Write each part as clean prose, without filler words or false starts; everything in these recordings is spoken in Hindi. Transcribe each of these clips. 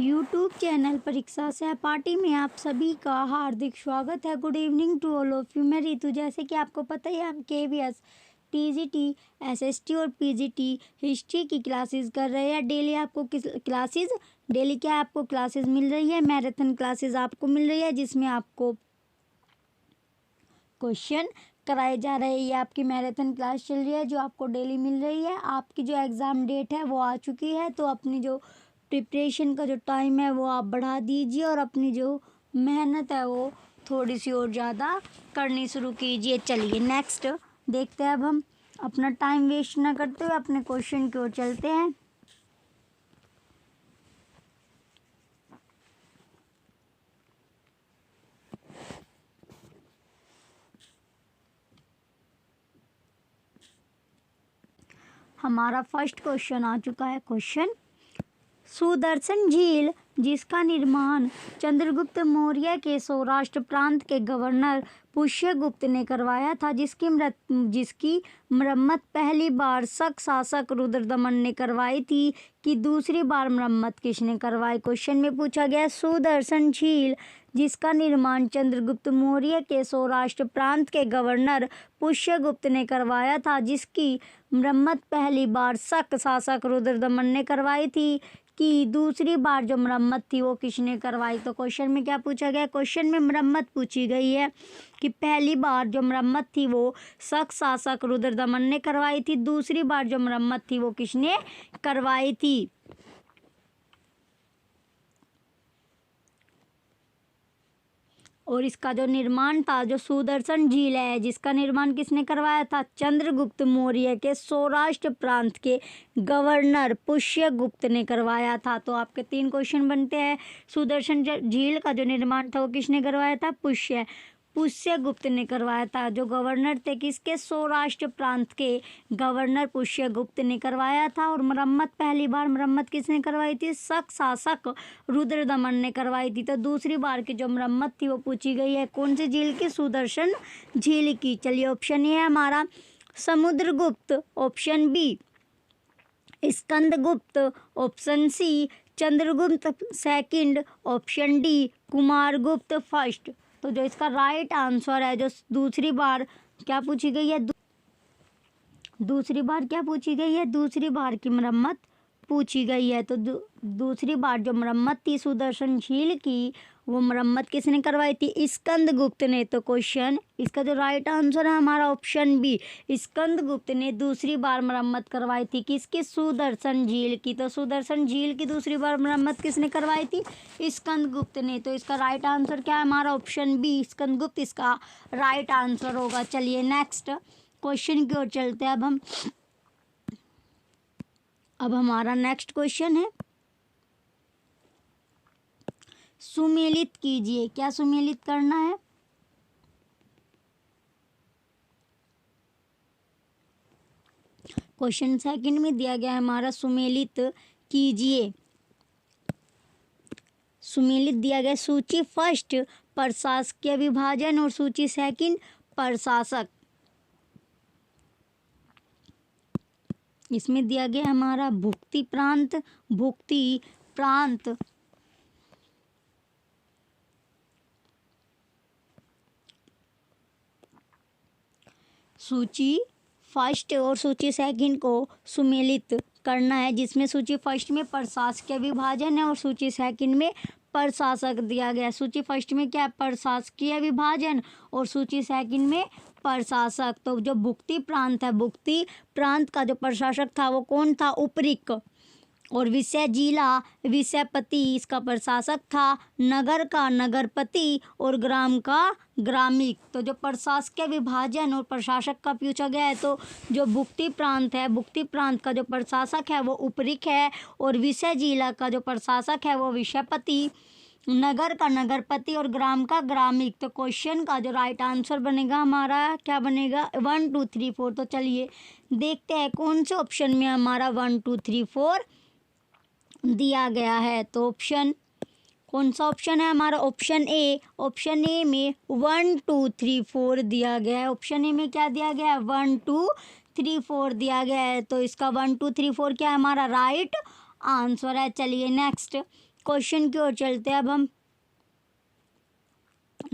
यूट्यूब चैनल परीक्षा सहपाठी में आप सभी का हार्दिक स्वागत है। Good evening to all of you. मैं रितु। जैसे कि आपको पता ही है, हम केवीएस, टीजीटी, एसएसटी और पीजीटी हिस्ट्री की क्लासेस कर रहे हैं। डेली आपको क्लासेस मिल रही है। मैराथन क्लासेस आपको मिल रही है, जिसमें आपको क्वेश्चन कराए जा रहे हैं। ये आपकी मैराथन क्लास चल रही है, जो आपको डेली मिल रही है। आपकी जो एग्ज़ाम डेट है वो आ चुकी है, तो अपनी जो प्रिपरेशन का जो टाइम है वो आप बढ़ा दीजिए और अपनी जो मेहनत है वो थोड़ी सी और ज़्यादा करनी शुरू कीजिए। चलिए नेक्स्ट देखते हैं। अब हम अपना टाइम वेस्ट ना करते हुए अपने क्वेश्चन की ओर चलते हैं। हमारा फर्स्ट क्वेश्चन आ चुका है। क्वेश्चन, सुदर्शन झील जिसका निर्माण चंद्रगुप्त मौर्य के सौराष्ट्र प्रांत के गवर्नर पुष्यगुप्त ने करवाया था, जिसकी मरम्मत पहली बार शक शासक रुद्रदमन ने करवाई थी, कि दूसरी बार मरम्मत किसने करवाई। क्वेश्चन में पूछा गया, सुदर्शन झील जिसका निर्माण चंद्रगुप्त मौर्य के सौराष्ट्र प्रांत के गवर्नर पुष्यगुप्त ने करवाया था, जिसकी मरम्मत पहली बार शक शासक रुद्रदमन ने करवाई थी, कि दूसरी बार जो मरम्मत थी वो किसने करवाई। तो क्वेश्चन में क्या पूछा गया? क्वेश्चन में मरम्मत पूछी गई है कि पहली बार जो मरम्मत थी वो शक शासक रुद्रदमन ने करवाई थी, दूसरी बार जो मरम्मत थी वो किसने करवाई थी। और इसका जो निर्माण था, जो सुदर्शन झील है, जिसका निर्माण किसने करवाया था? चंद्रगुप्त मौर्य के सौराष्ट्र प्रांत के गवर्नर पुष्यगुप्त ने करवाया था। तो आपके 3 क्वेश्चन बनते हैं। सुदर्शन झील का जो निर्माण था वो किसने करवाया था? पुष्यगुप्त ने करवाया था। जो गवर्नर थे किसके? सौराष्ट्र प्रांत के गवर्नर पुष्यगुप्त ने करवाया था। और पहली बार मरम्मत किसने करवाई थी? शक शासक रुद्रदमन ने करवाई थी। तो दूसरी बार की जो मरम्मत थी वो पूछी गई है कौन सी झील की? सुदर्शन झील की। चलिए ऑप्शन ए है हमारा Samudragupta, option B Skandagupta, option C Chandragupta second, option D Kumaragupta first. तो जो इसका राइट आंसर है, जो दूसरी बार क्या पूछी गई है? दूसरी बार क्या पूछी गई है? दूसरी बार की मरम्मत पूछी गई है। तो दूसरी बार जो मरम्मत थी सुदर्शन झील की, वो मरम्मत किसने करवाई थी? स्कंदगुप्त ने। तो क्वेश्चन इसका जो राइट आंसर है हमारा ऑप्शन बी, स्कंदगुप्त ने दूसरी बार मरम्मत करवाई थी। किसकी? सुदर्शन झील की। तो सुदर्शन झील की दूसरी बार मरम्मत किसने करवाई थी? स्कंदगुप्त ने। तो इसका राइट आंसर क्या है हमारा? ऑप्शन बी स्कंदगुप्त इसका राइट आंसर होगा। चलिए नेक्स्ट क्वेश्चन की ओर चलते हैं। अब हमारा नेक्स्ट क्वेश्चन है, सुमेलित कीजिए। क्या सुमेलित करना है? क्वेश्चन सेकंड में दिया गया है हमारा, सुमेलित कीजिए। सुमेलित दिया गया सूची फर्स्ट प्रशासकीय विभाजन और सूची सेकंड प्रशासक। इसमें दिया गया हमारा भुक्ति प्रांत सूची फर्स्ट और सूची सेकंड को सुमेलित करना है, जिसमें सूची फर्स्ट में प्रशासकीय विभाजन है और सूची सेकंड में प्रशासक दिया गया। सूची फर्स्ट में क्या है? प्रशासकीय विभाजन और सूची सेकंड में प्रशासक। तो जो भुक्ति प्रांत है, भुक्ति प्रांत का जो प्रशासक था वो कौन था? उपरीक। और विषय जिला विषयपति इसका प्रशासक था, नगर का नगरपति और ग्राम का ग्रामिक। तो जो प्रशासकीय विभाजन और प्रशासक का पूछा गया है, तो जो भुक्ति प्रांत है, भुक्ति प्रांत का जो प्रशासक है वो उपरीक है, और विषय जिला का जो प्रशासक है वो विषयपति, नगर का नगरपति और ग्राम का ग्रामिक। तो क्वेश्चन का जो राइट आंसर बनेगा हमारा क्या बनेगा? 1 2 3 4। तो चलिए देखते हैं कौन से ऑप्शन में हमारा 1 2 3 4 दिया गया है। तो ऑप्शन कौन सा ऑप्शन है हमारा? Option A. ऑप्शन ए में 1 2 3 4 दिया गया है। ऑप्शन ए में क्या दिया गया है? 1 2 3 4 दिया गया है। तो इसका 1 2 3 4 क्या है हमारा? राइट आंसर है। चलिए नेक्स्ट क्वेश्चन की ओर चलते हैं अब हम।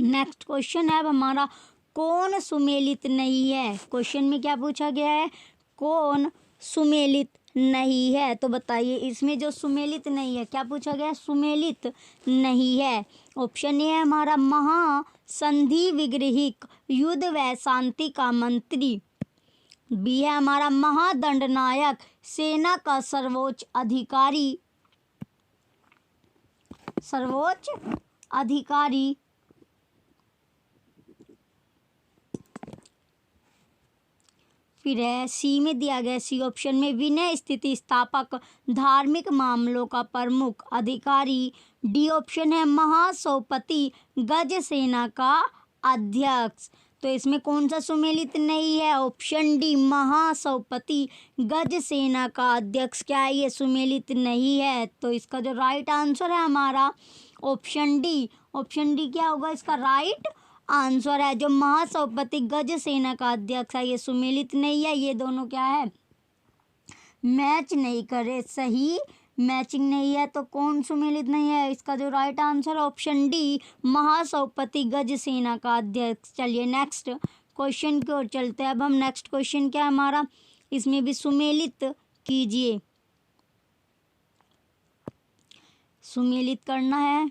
नेक्स्ट क्वेश्चन है अब हमारा, कौन सुमेलित नहीं है। क्वेश्चन में क्या पूछा गया है, कौन सुमेलित नहीं है। तो बताइए इसमें जो सुमेलित नहीं है, क्या पूछा गया है, सुमेलित नहीं है। ऑप्शन ए है हमारा महासंधि विग्रहिक युद्ध व शांति का मंत्री। बी है हमारा महादंडनायक सेना का सर्वोच्च अधिकारी, सर्वोच्च अधिकारी। फिर है सी में दिया गया, सी ऑप्शन में विनय स्थिति स्थापक धार्मिक मामलों का प्रमुख अधिकारी। डी ऑप्शन है महासौपति गज सेना का अध्यक्ष। तो इसमें कौन सा सुमेलित नहीं है, ऑप्शन डी महासौपति गज सेना का अध्यक्ष क्या है, ये सुमेलित नहीं है। तो इसका जो राइट आंसर है हमारा ऑप्शन डी। ऑप्शन डी क्या होगा इसका राइट आंसर है। जो महासौपति गज सेना का अध्यक्ष है ये सुमेलित नहीं है। ये दोनों क्या है, मैच नहीं करे, सही मैचिंग नहीं है। तो कौन सुमेलित नहीं है, इसका जो राइट आंसर ऑप्शन डी महासौपति गज सेना का अध्यक्ष। चलिए नेक्स्ट क्वेश्चन की ओर चलते हैं अब हम। नेक्स्ट क्वेश्चन क्या है हमारा, इसमें भी सुमेलित कीजिए, सुमेलित करना है,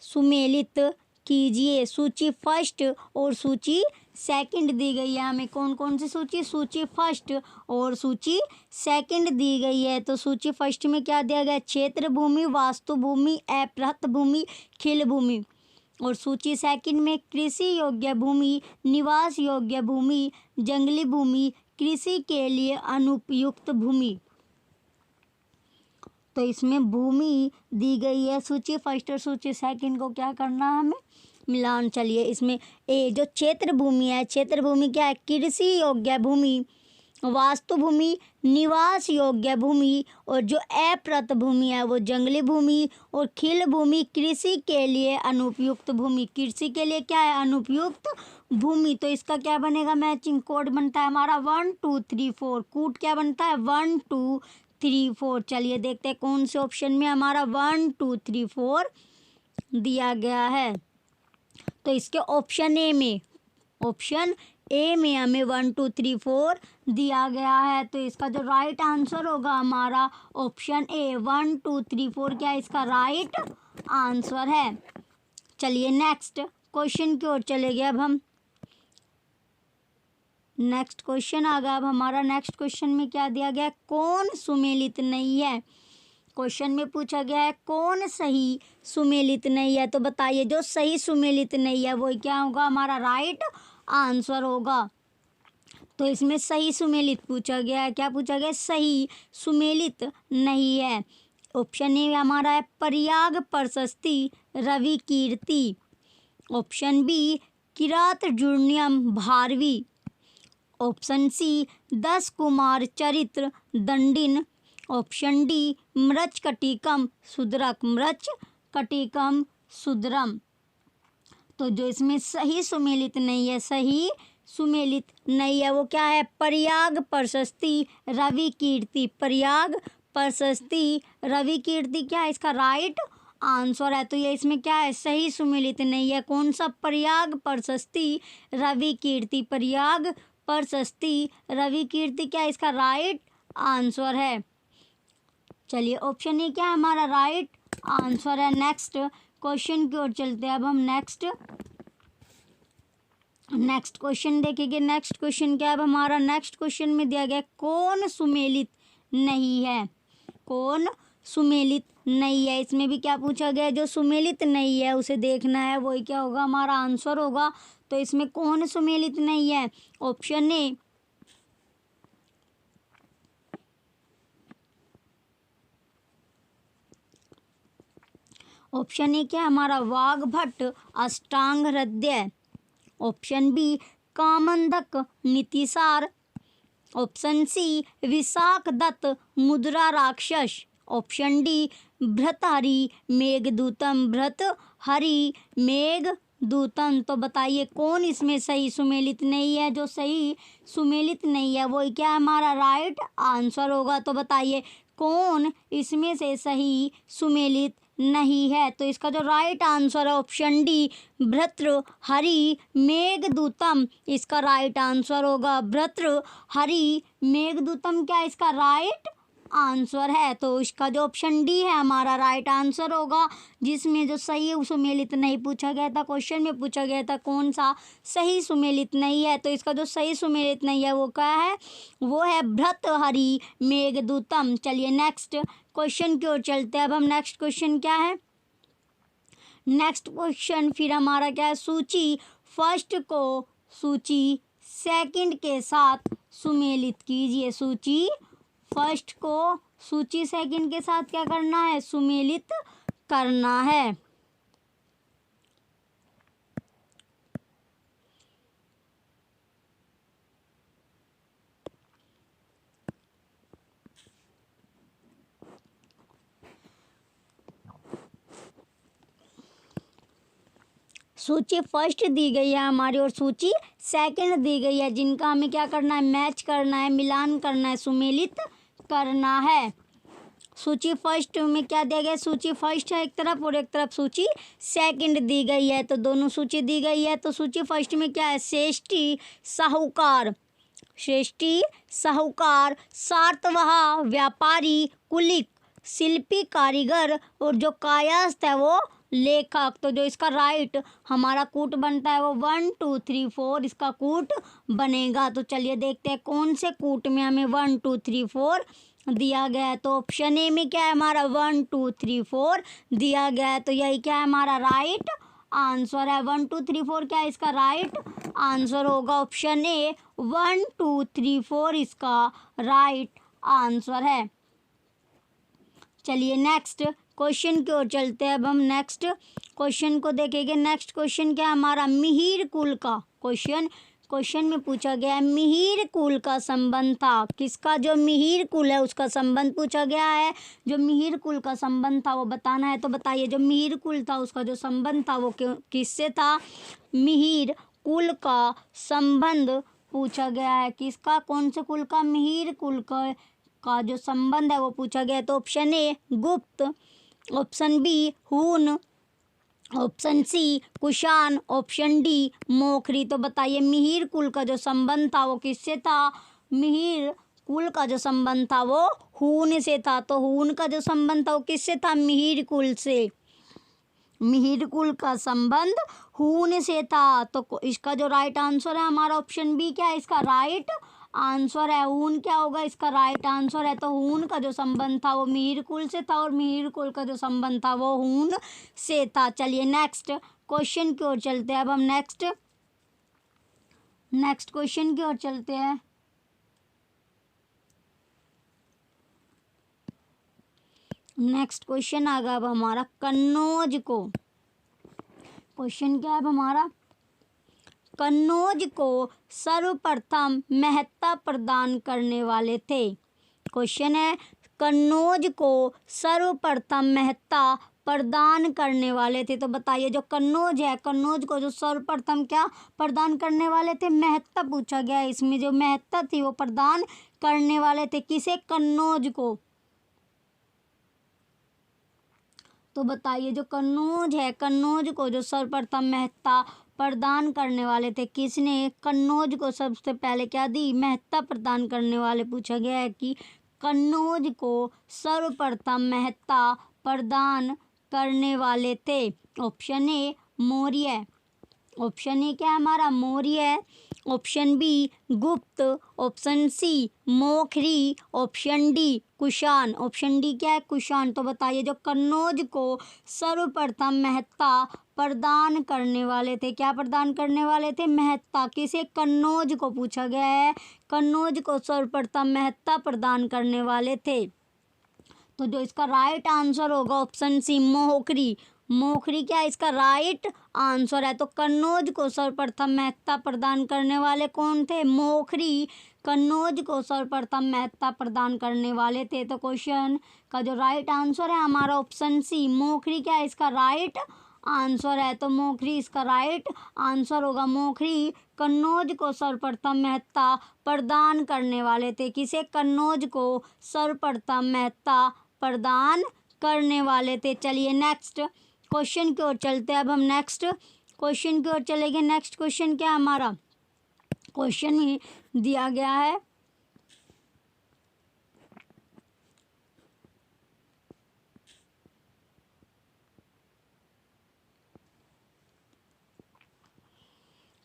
सुमेलित कीजिए। सूची फर्स्ट और सूची सेकंड दी गई है हमें। कौन कौन सी सूची, सूची फर्स्ट और सूची सेकंड दी गई है। तो सूची फर्स्ट में क्या दिया गया, क्षेत्र भूमि, वास्तु भूमि, अपृष्ठ भूमि, खिल भूमि। और सूची सेकंड में कृषि योग्य भूमि, निवास योग्य भूमि, जंगली भूमि, कृषि के लिए अनुपयुक्त भूमि। तो इसमें भूमि दी गई है सूची फर्स्ट और सूची सेकंड को क्या करना है हमें, मिलान। चलिए इसमें ए जो क्षेत्र भूमि है, क्षेत्र भूमि क्या है, कृषि योग्य भूमि, वास्तु भूमि निवास योग्य भूमि, और जो अपृष्ठ भूमि है वो जंगली भूमि, और खिल भूमि कृषि के लिए अनुपयुक्त भूमि। कृषि के लिए क्या है, अनुपयुक्त भूमि। तो इसका क्या बनेगा, मैचिंग कोड बनता है हमारा 1 2 3 4। कूट क्या बनता है 1 2 3 4। चलिए देखते हैं कौन से ऑप्शन में हमारा 1 2 3 4 दिया गया है। तो इसके ऑप्शन ए में, ऑप्शन ए में हमें 1 2 3 4 दिया गया है। तो इसका जो राइट आंसर होगा हमारा ऑप्शन ए 1 2 3 4 क्या इसका राइट आंसर है। चलिए नेक्स्ट क्वेश्चन की ओर चले गए अब हम। नेक्स्ट क्वेश्चन आ गया अब हमारा। नेक्स्ट क्वेश्चन में क्या दिया गया है, कौन सुमेलित नहीं है। क्वेश्चन में पूछा गया है कौन सही सुमेलित नहीं है। तो बताइए जो सही सुमेलित नहीं है वो क्या होगा, हमारा राइट आंसर होगा। तो इसमें सही सुमेलित पूछा गया है, क्या पूछा गया है, सही सुमेलित नहीं है। ऑप्शन ए हमारा है प्रयाग प्रशस्ति रवि कीर्ति। Option B Kirat जुर्नियम Bharvi. Option C 10 Kumar चरित्र दंडिन। Option D मृच कटिकम सुदरक, मृच कटिकम सुदरम। तो जो इसमें सही सुमेलित नहीं है, सही सुमेलित नहीं है वो क्या है, प्रयाग प्रशस्ति रवि कीर्ति। प्रयाग प्रशस्ति रवि कीर्ति क्या है इसका राइट आंसर है। तो ये इसमें क्या है, सही सुमेलित नहीं है। कौन सा, प्रयाग प्रशस्ति रवि कीर्ति। प्रयाग प्रशस्ति रवि कीर्ति क्या इसका राइट आंसर है। चलिए ऑप्शन ए क्या है हमारा राइट आंसर है। नेक्स्ट क्वेश्चन की ओर चलते हैं अब हम। नेक्स्ट क्वेश्चन देखेंगे। नेक्स्ट क्वेश्चन क्या है अब हमारा। नेक्स्ट क्वेश्चन में दिया गया कौन सुमेलित नहीं है, कौन सुमेलित नहीं है। इसमें भी क्या पूछा गया है, जो सुमेलित नहीं है उसे देखना है, वही क्या होगा हमारा आंसर होगा। तो इसमें कौन सुमेलित नहीं है, ऑप्शन ए ऑप्शन ए क्या हमारा Vagbhata Ashtanga Hridaya. Option B Kamandaka Nitisara. Option C Vishakha Datta Mudra Rakshasa. Option D Bhartrihari Meghadutam, Bhartrihari Meghadutam. तो बताइए कौन इसमें सही सुमेलित नहीं है। जो सही सुमेलित नहीं है वो क्या हमारा राइट आंसर होगा। तो बताइए कौन इसमें से सही सुमेलित नहीं है? तो इसका जो राइट आंसर है ऑप्शन डी, भर्तृहरि मेघदूतम इसका राइट आंसर होगा। भर्तृहरि मेघदूतम क्या इसका राइट आंसर है? तो इसका जो ऑप्शन डी है हमारा राइट आंसर होगा, जिसमें जो सही सुमेलित नहीं पूछा गया था। क्वेश्चन में पूछा गया था कौन सा सही सुमेलित नहीं है, तो इसका जो सही सुमेलित नहीं है वो क्या है? वो है भर्तृहरि मेघदूतम। चलिए नेक्स्ट क्वेश्चन की ओर चलते हैं। अब हम नेक्स्ट क्वेश्चन क्या है? नेक्स्ट क्वेश्चन फिर हमारा क्या है? सूची फर्स्ट को सूची सेकंड के साथ सुमेलित कीजिए। सूची फर्स्ट को सूची सेकंड के साथ क्या करना है? सुमेलित करना है। सूची फर्स्ट दी गई है हमारी और सूची सेकंड दी गई है, जिनका हमें क्या करना है? मैच करना है, मिलान करना है, सुमेलित करना है। सूची फर्स्ट में क्या दिया गया? सूची फर्स्ट है एक तरफ और एक तरफ सूची सेकंड दी गई है, तो दोनों सूची दी गई है। तो सूची फर्स्ट में क्या है? श्रेष्ठी साहूकार, श्रेष्ठी साहूकार, सातवाह व्यापारी, कुलिक शिल्पी कारीगर और जो कायस्थ है वो लेखक। तो जो इसका राइट हमारा कूट बनता है वो 1 2 3 4 इसका कूट बनेगा। तो चलिए देखते हैं कौन से कूट में हमें 1 2 3 4 दिया गया है। तो ऑप्शन ए में क्या है हमारा? 1 2 3 4 दिया गया है, तो यही क्या है हमारा राइट आंसर है। 1 2 3 4 क्या है इसका राइट आंसर होगा? ऑप्शन ए 1 2 3 4 इसका राइट आंसर है। चलिए नेक्स्ट क्वेश्चन की ओर चलते हैं। अब हम नेक्स्ट क्वेश्चन को देखेंगे। नेक्स्ट क्वेश्चन क्या है हमारा? मिहिर कुल का क्वेश्चन में पूछा गया है मिहिर कुल का संबंध था किसका? जो मिहिर कुल है उसका संबंध पूछा गया है। जो मिहिर कुल का संबंध था वो बताना है। तो बताइए जो मिहिर कुल था उसका जो संबंध था वो किससे था? मिहिर कुल का संबंध पूछा गया है किसका? कौन से कुल का? मिहिर कुल का जो संबंध है वो पूछा गया है। तो option A Gupta, option B Hun, option C Kushan, option D Maukhari. तो बताइए मिहिर कुल का जो संबंध था वो किससे था? मिहिर कुल का जो संबंध था वो हून से था। तो हून का जो संबंध था वो किससे था? मिहिर कुल से। मिहिर कुल का संबंध हून से था। तो इसका जो राइट आंसर है हमारा ऑप्शन बी क्या है इसका राइट आंसर है? हून क्या होगा इसका राइट आंसर है। तो हून का जो संबंध था वो मिहिर कुल से था और मिहिर कुल का जो संबंध था वो हून से था। चलिए नेक्स्ट क्वेश्चन की ओर चलते हैं। अब हम नेक्स्ट क्वेश्चन की ओर चलते हैं। नेक्स्ट क्वेश्चन आ गया अब हमारा कन्नौज को। क्वेश्चन क्या है अब हमारा? कन्नौज को सर्वप्रथम महत्ता प्रदान करने वाले थे। क्वेश्चन है कन्नौज को सर्वप्रथम महत्ता प्रदान करने वाले थे। तो बताइए जो कन्नौज है, कन्नौज को जो सर्वप्रथम क्या प्रदान करने वाले थे? महत्ता पूछा गया है। इसमें जो महत्ता थी वो प्रदान करने वाले थे किसे? कन्नौज को। तो बताइए जो कन्नौज है, कन्नौज को जो सर्वप्रथम महत्ता प्रदान करने वाले थे किसने? कन्नौज को सबसे पहले क्या दी? महत्ता प्रदान करने वाले। पूछा गया है कि कन्नौज को सर्वप्रथम महत्ता प्रदान करने वाले थे। Option A Maurya, option A क्या है हमारा? Maurya, option B Gupta, option C Maukhari, option D Kushan. Option D क्या है? कुषाण। तो बताइए जो कन्नौज को सर्वप्रथम महत्ता प्रदान करने वाले थे, क्या प्रदान करने वाले थे? महत्ता। किसे? कन्नौज को पूछा गया है। कन्नौज को सर्वप्रथम महत्ता प्रदान करने वाले थे। तो जो इसका राइट आंसर होगा ऑप्शन सी मोखरी। मोखरी क्या इसका राइट आंसर है। तो कन्नौज को सर्वप्रथम महत्ता प्रदान करने वाले कौन थे? मोखरी कन्नौज को सर्वप्रथम महत्ता प्रदान करने वाले थे। तो क्वेश्चन का जो राइट आंसर है हमारा ऑप्शन सी मोखरी क्या है इसका राइट आंसर है, तो मोखरी इसका राइट आंसर होगा। मोखरी कन्नौज को सर्वप्रथम महत्ता प्रदान करने वाले थे। किसे? कन्नौज को सर्वप्रथम महत्ता प्रदान करने वाले थे। चलिए नेक्स्ट क्वेश्चन की ओर चलते हैं। अब हम नेक्स्ट क्वेश्चन की ओर चलेंगे। नेक्स्ट क्वेश्चन क्या है हमारा? क्वेश्चन में दिया गया है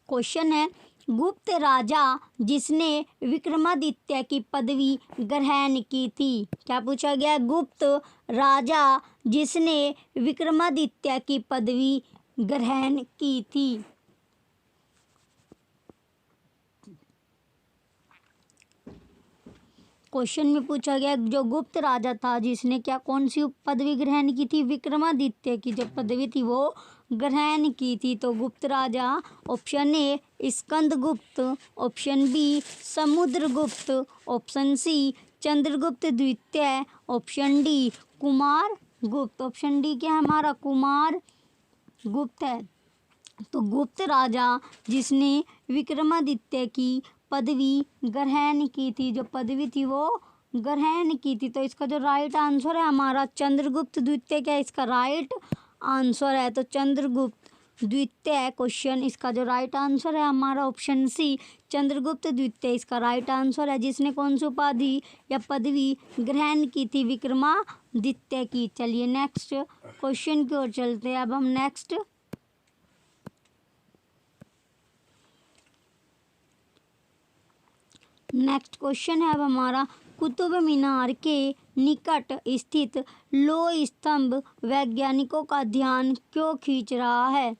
क्वेश्चन है गुप्त राजा जिसने विक्रमादित्य की पदवी ग्रहण की थी। क्या पूछा गया? गुप्त राजा जिसने विक्रमादित्य की पदवी ग्रहण की थी। क्वेश्चन में पूछा गया जो गुप्त राजा था जिसने क्या कौन सी पदवी ग्रहण की थी? विक्रमादित्य की जो पदवी थी वो ग्रहण की थी। तो गुप्त राजा option A Skandagupta, option B Samudragupta, option C Chandragupta द्वितीय, ऑप्शन डी कुमार गुप्त। ऑप्शन डी क्या है हमारा? कुमार गुप्त है। तो गुप्त राजा जिसने विक्रमादित्य की पदवी ग्रहण की थी, जो पदवी थी वो ग्रहण की थी। तो इसका जो राइट आंसर है हमारा चंद्रगुप्त द्वितीय क्या इसका राइट आंसर है? तो चंद्रगुप्त द्वितीय क्वेश्चन इसका जो राइट आंसर है हमारा ऑप्शन सी चंद्रगुप्त द्वितीय इसका राइट आंसर है। जिसने कौन सी उपाधि या पदवी ग्रहण की थी? विक्रमादित्य की। चलिए नेक्स्ट क्वेश्चन की ओर चलते हैं। अब हम नेक्स्ट क्वेश्चन है अब हमारा कुतुब मीनार के निकट स्थित लोह स्तंभ वैज्ञानिकों का ध्यान क्यों खींच रहा है?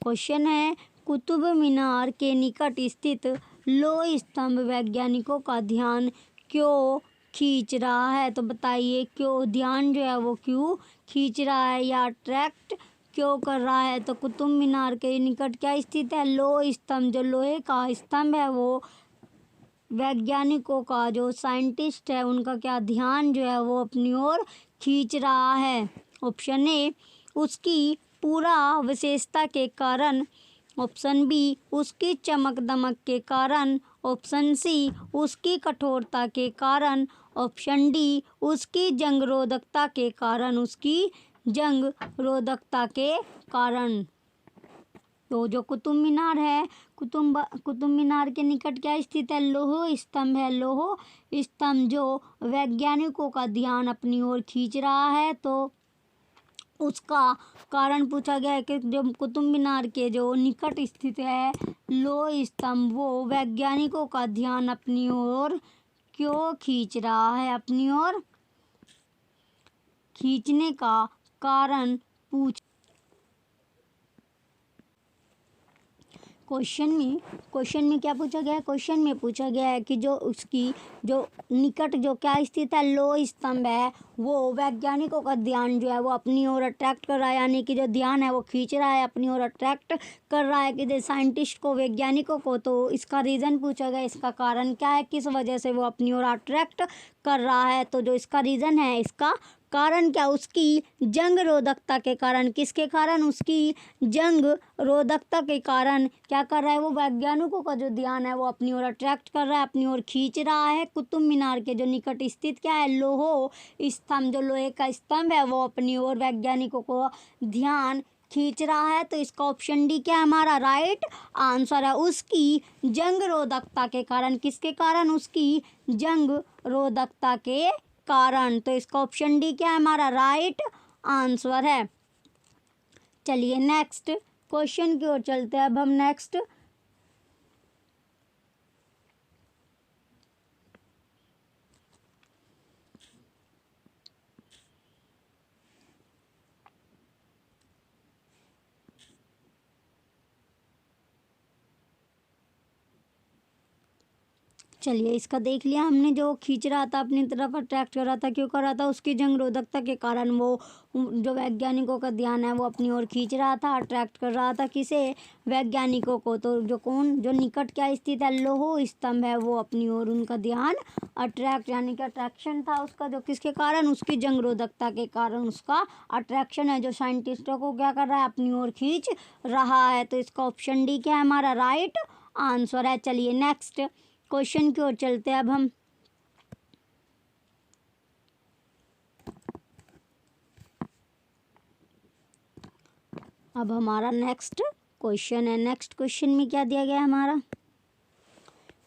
क्वेश्चन है कुतुब मीनार के निकट स्थित लोह स्तंभ वैज्ञानिकों का ध्यान क्यों खींच रहा है? तो बताइए क्यों ध्यान जो है वो क्यों खींच रहा है या अट्रैक्ट क्यों कर रहा है? तो कुतुब मीनार के निकट क्या स्थित है? लोह स्तंभ, जो लोहे का स्तंभ है वो वैज्ञानिकों का जो साइंटिस्ट है उनका क्या ध्यान जो है वो अपनी ओर खींच रहा है। ऑप्शन ए उसकी पूरा विशेषता के कारण, ऑप्शन बी उसकी चमक दमक के कारण, ऑप्शन सी उसकी कठोरता के कारण, ऑप्शन डी उसकी जंग रोधकता के कारण। उसकी जंग रोधकता के कारण। तो जो कुतुब मीनार है, कुतुब मीनार के निकट क्या स्थित है? लोह स्तंभ है। लोह स्तंभ जो वैज्ञानिकों का ध्यान अपनी ओर खींच रहा है, तो उसका कारण पूछा गया है कि जो कुतुब मीनार के जो निकट स्थित है लोह स्तंभ वो वैज्ञानिकों का ध्यान अपनी ओर क्यों खींच रहा है? अपनी ओर खींचने का कारण पूछ क्वेश्चन में क्या पूछा गया है? क्वेश्चन में पूछा गया है कि जो उसकी जो निकट जो क्या स्थित है लोह स्तंभ है वो वैज्ञानिकों का ध्यान जो है वो अपनी ओर अट्रैक्ट कर रहा है, यानी कि जो ध्यान है वो खींच रहा है, अपनी ओर अट्रैक्ट कर रहा है कि साइंटिस्ट को, वैज्ञानिकों को। तो इसका रीज़न पूछा गया, इसका कारण क्या है, किस वजह से वो अपनी ओर अट्रैक्ट कर रहा है? तो जो इसका रीज़न है, इसका कारण क्या? उसकी जंग रोधकता के कारण। किसके कारण? उसकी जंग रोधकता के कारण क्या कर रहा है वो वैज्ञानिकों का जो ध्यान है वो अपनी ओर अट्रैक्ट कर रहा है, अपनी ओर खींच रहा है। कुतुब मीनार के जो निकट स्थित क्या है लोह स्तंभ, जो लोहे का स्तंभ है वो अपनी ओर वैज्ञानिकों को ध्यान खींच रहा है। तो इसका ऑप्शन डी क्या है हमारा राइट आंसर है? उसकी जंग रोधकता के कारण। किसके कारण? उसकी जंग रोधकता के कारण। तो इसका ऑप्शन डी क्या है हमारा राइट आंसर है। चलिए नेक्स्ट क्वेश्चन की ओर चलते हैं। अब हम नेक्स्ट चलिए इसका देख लिया हमने। जो खींच रहा था अपनी तरफ, अट्रैक्ट कर रहा था, क्यों कर रहा था? उसकी जंग रोधकता के कारण वो जो वैज्ञानिकों का ध्यान है वो अपनी ओर खींच रहा था, अट्रैक्ट कर रहा था। किसे? वैज्ञानिकों को। तो जो निकट क्या स्थित है, लौह स्तंभ है, वो अपनी ओर उनका ध्यान अट्रैक्ट, यानी कि अट्रैक्शन था उसका, जो किसके कारण? उसकी जंग रोधकता के कारण उसका अट्रैक्शन है, जो साइंटिस्टों को क्या कर रहा है? अपनी ओर खींच रहा है। तो इसका ऑप्शन डी क्या है हमारा? राइट आंसर है। चलिए नेक्स्ट क्वेश्चन की ओर चलते हैं अब हम। अब हमारा नेक्स्ट क्वेश्चन है। नेक्स्ट क्वेश्चन में क्या दिया गया हमारा?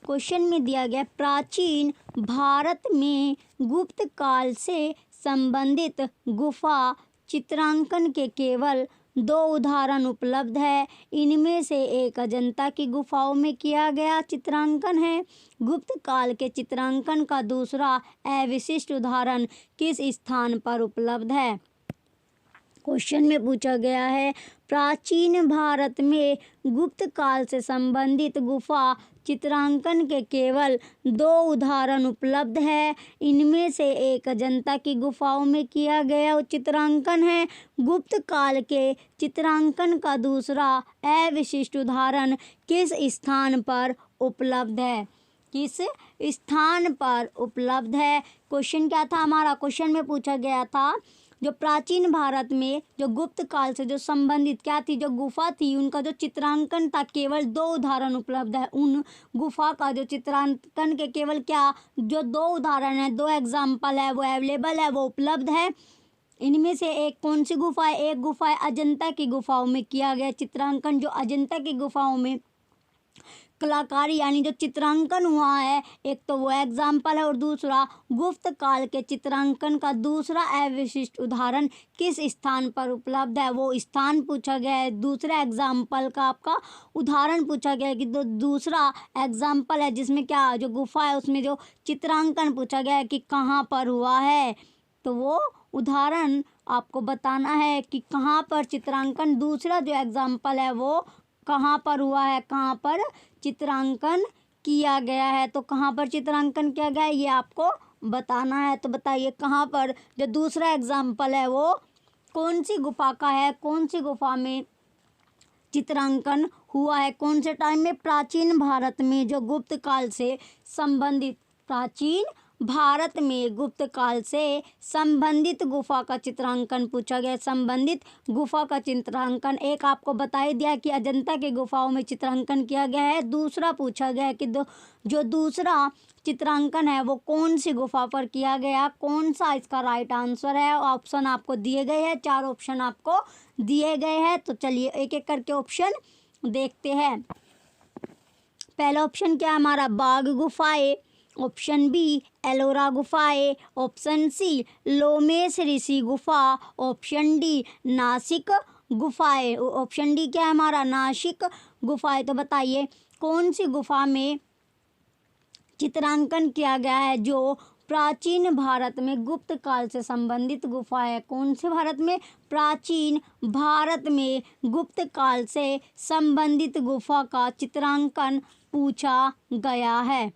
क्वेश्चन में दिया गया प्राचीन भारत में गुप्त काल से संबंधित गुफा चित्रांकन के केवल 2 उदाहरण उपलब्ध है। इनमें से एक अजंता की गुफाओं में किया गया चित्रांकन है। गुप्त काल के चित्रांकन का दूसरा अविशिष्ट उदाहरण किस स्थान पर उपलब्ध है? क्वेश्चन में पूछा गया है प्राचीन भारत में गुप्त काल से संबंधित गुफा चित्रांकन के केवल 2 उदाहरण उपलब्ध है। इनमें से एक अजंता की गुफाओं में किया गया चित्रांकन है। गुप्त काल के चित्रांकन का दूसरा अविशिष्ट उदाहरण किस स्थान पर उपलब्ध है? किस स्थान पर उपलब्ध है? क्वेश्चन क्या था हमारा? क्वेश्चन में पूछा गया था जो प्राचीन भारत में जो गुप्त काल से जो संबंधित क्या थी, जो गुफा थी, उनका जो चित्रांकन था, केवल 2 उदाहरण उपलब्ध है। उन गुफा का जो चित्रांकन के केवल क्या, जो 2 उदाहरण है, 2 एग्जाम्पल है, वो अवेलेबल है, वो उपलब्ध है। इनमें से एक कौन सी गुफा है? एक गुफा है अजंता की गुफाओं में किया गया चित्रांकन। जो अजंता की गुफाओं में कलाकारी यानी जो चित्रांकन हुआ है, एक तो वो एग्जाम्पल है, और दूसरा गुप्त काल के चित्रांकन का दूसरा अविशिष्ट उदाहरण किस स्थान पर उपलब्ध है, वो स्थान पूछा गया है। दूसरे एग्जाम्पल का आपका उदाहरण पूछा गया है कि दूसरा एग्जाम्पल है जिसमें क्या, जो गुफा है उसमें जो चित्रांकन पूछा गया है कि कहाँ पर हुआ है। तो वो उदाहरण आपको बताना है कि कहाँ पर चित्रांकन, दूसरा जो एग्जाम्पल है वो कहाँ पर हुआ है, कहाँ पर चित्रांकन किया गया है। तो कहाँ पर चित्रांकन किया गया है ये आपको बताना है। तो बताइए कहाँ पर जो दूसरा एग्जाम्पल है वो कौन सी गुफा का है, कौन सी गुफा में चित्रांकन हुआ है, कौन से टाइम में? प्राचीन भारत में जो गुप्त काल से संबंधित, प्राचीन भारत में गुप्त काल से संबंधित गुफा का चित्रांकन पूछा गया। संबंधित गुफा का चित्रांकन एक आपको बता ही दिया कि अजंता के गुफाओं में चित्रांकन किया गया है। दूसरा पूछा गया कि जो दूसरा चित्रांकन है वो कौन सी गुफा पर किया गया, कौन सा इसका राइट आंसर है। ऑप्शन आपको दिए गए हैं, 4 ऑप्शन आपको दिए गए हैं। तो चलिए एक एक करके ऑप्शन देखते हैं। पहला ऑप्शन क्या है हमारा? बाघ गुफाएं। ऑप्शन बी एलोरा गुफाएं। ऑप्शन सी लोमेश ऋषि गुफा। ऑप्शन डी नासिक गुफाएं। ऑप्शन डी क्या है हमारा? नासिक गुफाएं। तो बताइए कौन सी गुफा में चित्रांकन किया गया है जो प्राचीन भारत में गुप्त काल से संबंधित गुफा है? कौन से भारत में? प्राचीन भारत में गुप्त काल से संबंधित गुफा का चित्रांकन पूछा गया है।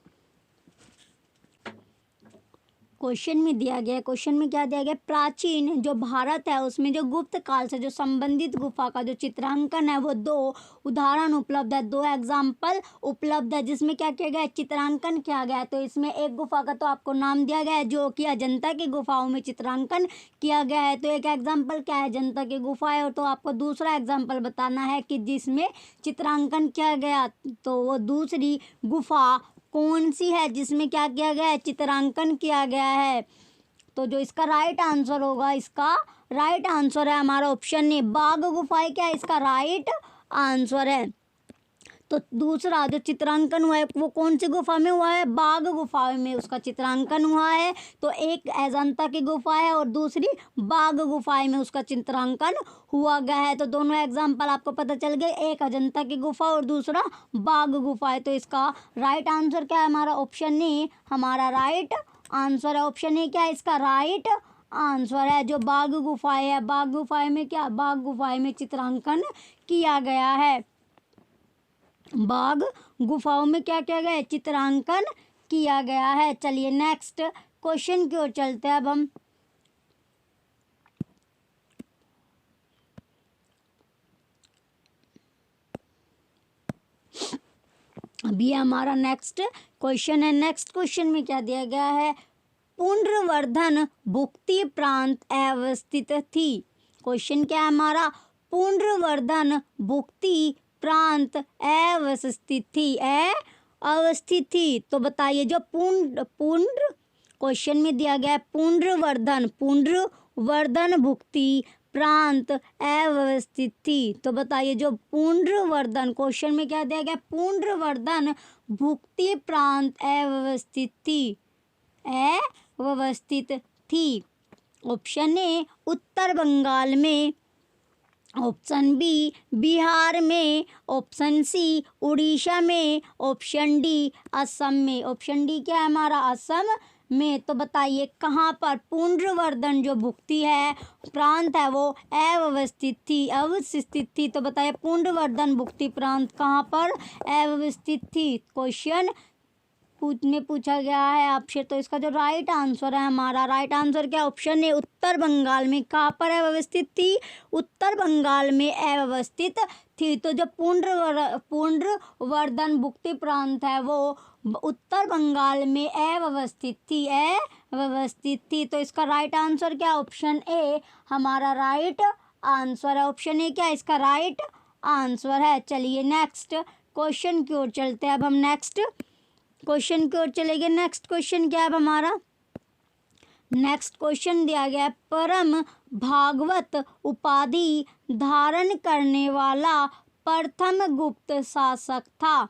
क्वेश्चन में दिया गया, क्वेश्चन में क्या दिया गया? प्राचीन जो भारत है उसमें जो गुप्त काल से जो संबंधित गुफा का जो चित्रांकन है वो 2 उदाहरण उपलब्ध है, 2 एग्जाम्पल उपलब्ध है, जिसमें क्या किया गया है? चित्रांकन किया गया है। तो इसमें एक गुफा का तो आपको नाम दिया गया है जो कि अजंता की गुफाओं में चित्रांकन किया गया है। तो एक एग्जाम्पल क्या है? अजंता की गुफा है। और तो आपको दूसरा एग्जाम्पल बताना है कि जिसमें चित्रांकन किया गया, तो वो दूसरी गुफा कौन सी है जिसमें क्या किया गया है? चित्रांकन किया गया है। तो जो इसका राइट आंसर होगा, इसका राइट आंसर है हमारा ऑप्शन ए, बाघ गुफाएं। क्या इसका राइट आंसर है? तो दूसरा जो चित्रांकन हुआ है वो कौन सी गुफा में हुआ है? बाघ गुफा में उसका चित्रांकन हुआ है। तो एक अजंता की गुफा है और दूसरी बाघ गुफा में उसका चित्रांकन हुआ गया है। तो दोनों एग्जाम्पल आपको पता चल गए, एक अजंता की गुफा और दूसरा बाघ गुफा है। तो इसका राइट आंसर क्या है हमारा? ऑप्शन ए हमारा राइट आंसर है। ऑप्शन ए क्या है इसका राइट आंसर है। जो बाघ गुफाएं है, बाघ गुफाएं में क्या? बाघ गुफाएं में चित्रांकन किया गया है। बाघ गुफाओं में क्या किया गया है? चित्रांकन किया गया है। चलिए नेक्स्ट क्वेश्चन की ओर चलते हैं अब हम। अभी हमारा नेक्स्ट क्वेश्चन है। नेक्स्ट क्वेश्चन में क्या दिया गया है? पुनर्वर्धन भुक्ति प्रांत अवस्थित थी। क्वेश्चन क्या है हमारा? पुनर्वर्धन भुक्ति प्रांत अवस्थित थी। अवस्थित थी। तो बताइए जो पुनर् क्वेश्चन में दिया गया है पुनर्वर्धन भुक्ति प्रांत अव्यवस्थित थी। तो बताइए जो पुनर्वर्धन क्वेश्चन में क्या दिया गया? पुनर्वर्धन भुक्ति प्रांत अव्यवस्थित थी। अव्यवस्थित थी। ऑप्शन ए उत्तर बंगाल में, ऑप्शन बी बिहार में, ऑप्शन सी उड़ीसा में, ऑप्शन डी असम में। ऑप्शन डी क्या है हमारा? असम में। तो बताइए कहाँ पर पुनर्वर्धन जो भुक्ति है प्रांत है वो अव्यवस्थित थी। तो बताइए पुनर्वर्धन भुक्ति प्रांत कहाँ पर अव्यवस्थित थी? क्वेश्चन में पूछा गया है आपसे। तो इसका जो राइट आंसर है हमारा, राइट आंसर क्या? ऑप्शन है उत्तर बंगाल में। कहाँ पर अव्यवस्थित थी? उत्तर बंगाल में अव्यवस्थित थी। तो जो पुनर्वर्धन भुक्ति प्रांत है वो उत्तर बंगाल में अव्यवस्थित थी। तो इसका राइट आंसर क्या? ऑप्शन ए हमारा राइट आंसर है। ऑप्शन ए क्या है इसका राइट आंसर है। चलिए नेक्स्ट क्वेश्चन की ओर चलते हैं अब हम। नेक्स्ट क्वेश्चन की ओर चलेंगे। नेक्स्ट क्वेश्चन क्या है अब हमारा? नेक्स्ट क्वेश्चन दिया गया है परम भागवत उपाधि धारण करने वाला प्रथम गुप्त शासक था।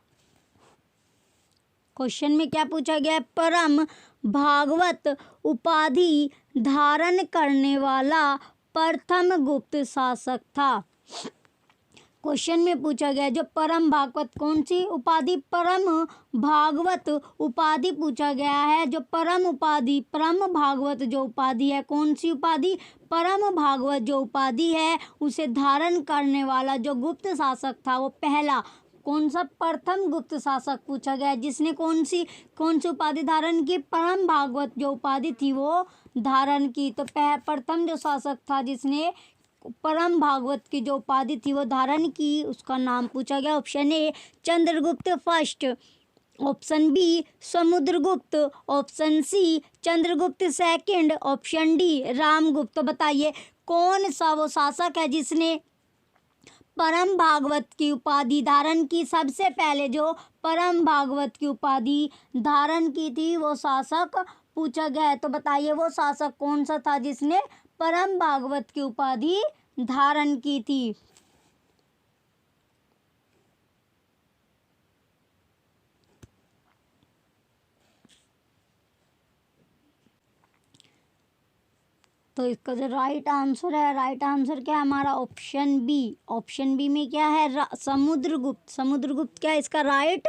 क्वेश्चन में क्या पूछा गया है? परम भागवत उपाधि धारण करने वाला प्रथम गुप्त शासक था। क्वेश्चन में पूछा गया जो परम भागवत, कौन सी उपाधि? परम भागवत उपाधि पूछा गया है। जो परम भागवत जो उपाधि है, कौन सी उपाधि? परम भागवत जो उपाधि है उसे धारण करने वाला जो गुप्त शासक था वो पहला कौन सा? प्रथम गुप्त शासक पूछा गया है जिसने कौन सी उपाधि धारण की? परम भागवत जो उपाधि थी वो धारण की। तो प्रथम जो शासक था जिसने परम भागवत की जो उपाधि थी वो धारण की, उसका नाम पूछा गया। Option A Chandragupta first, option B Samudragupta, option C Chandragupta second, option D Ramagupta. तो बताइए कौन सा वो शासक है जिसने परम भागवत की उपाधि धारण की? सबसे पहले जो परम भागवत की उपाधि धारण की थी वो शासक पूछा गया है। तो बताइए वो शासक कौन सा था जिसने परम भागवत की उपाधि धारण की थी? तो इसका जो राइट आंसर है, राइट आंसर क्या है हमारा? Option B. ऑप्शन बी में क्या है? समुद्रगुप्त। समुद्रगुप्त क्या है इसका राइट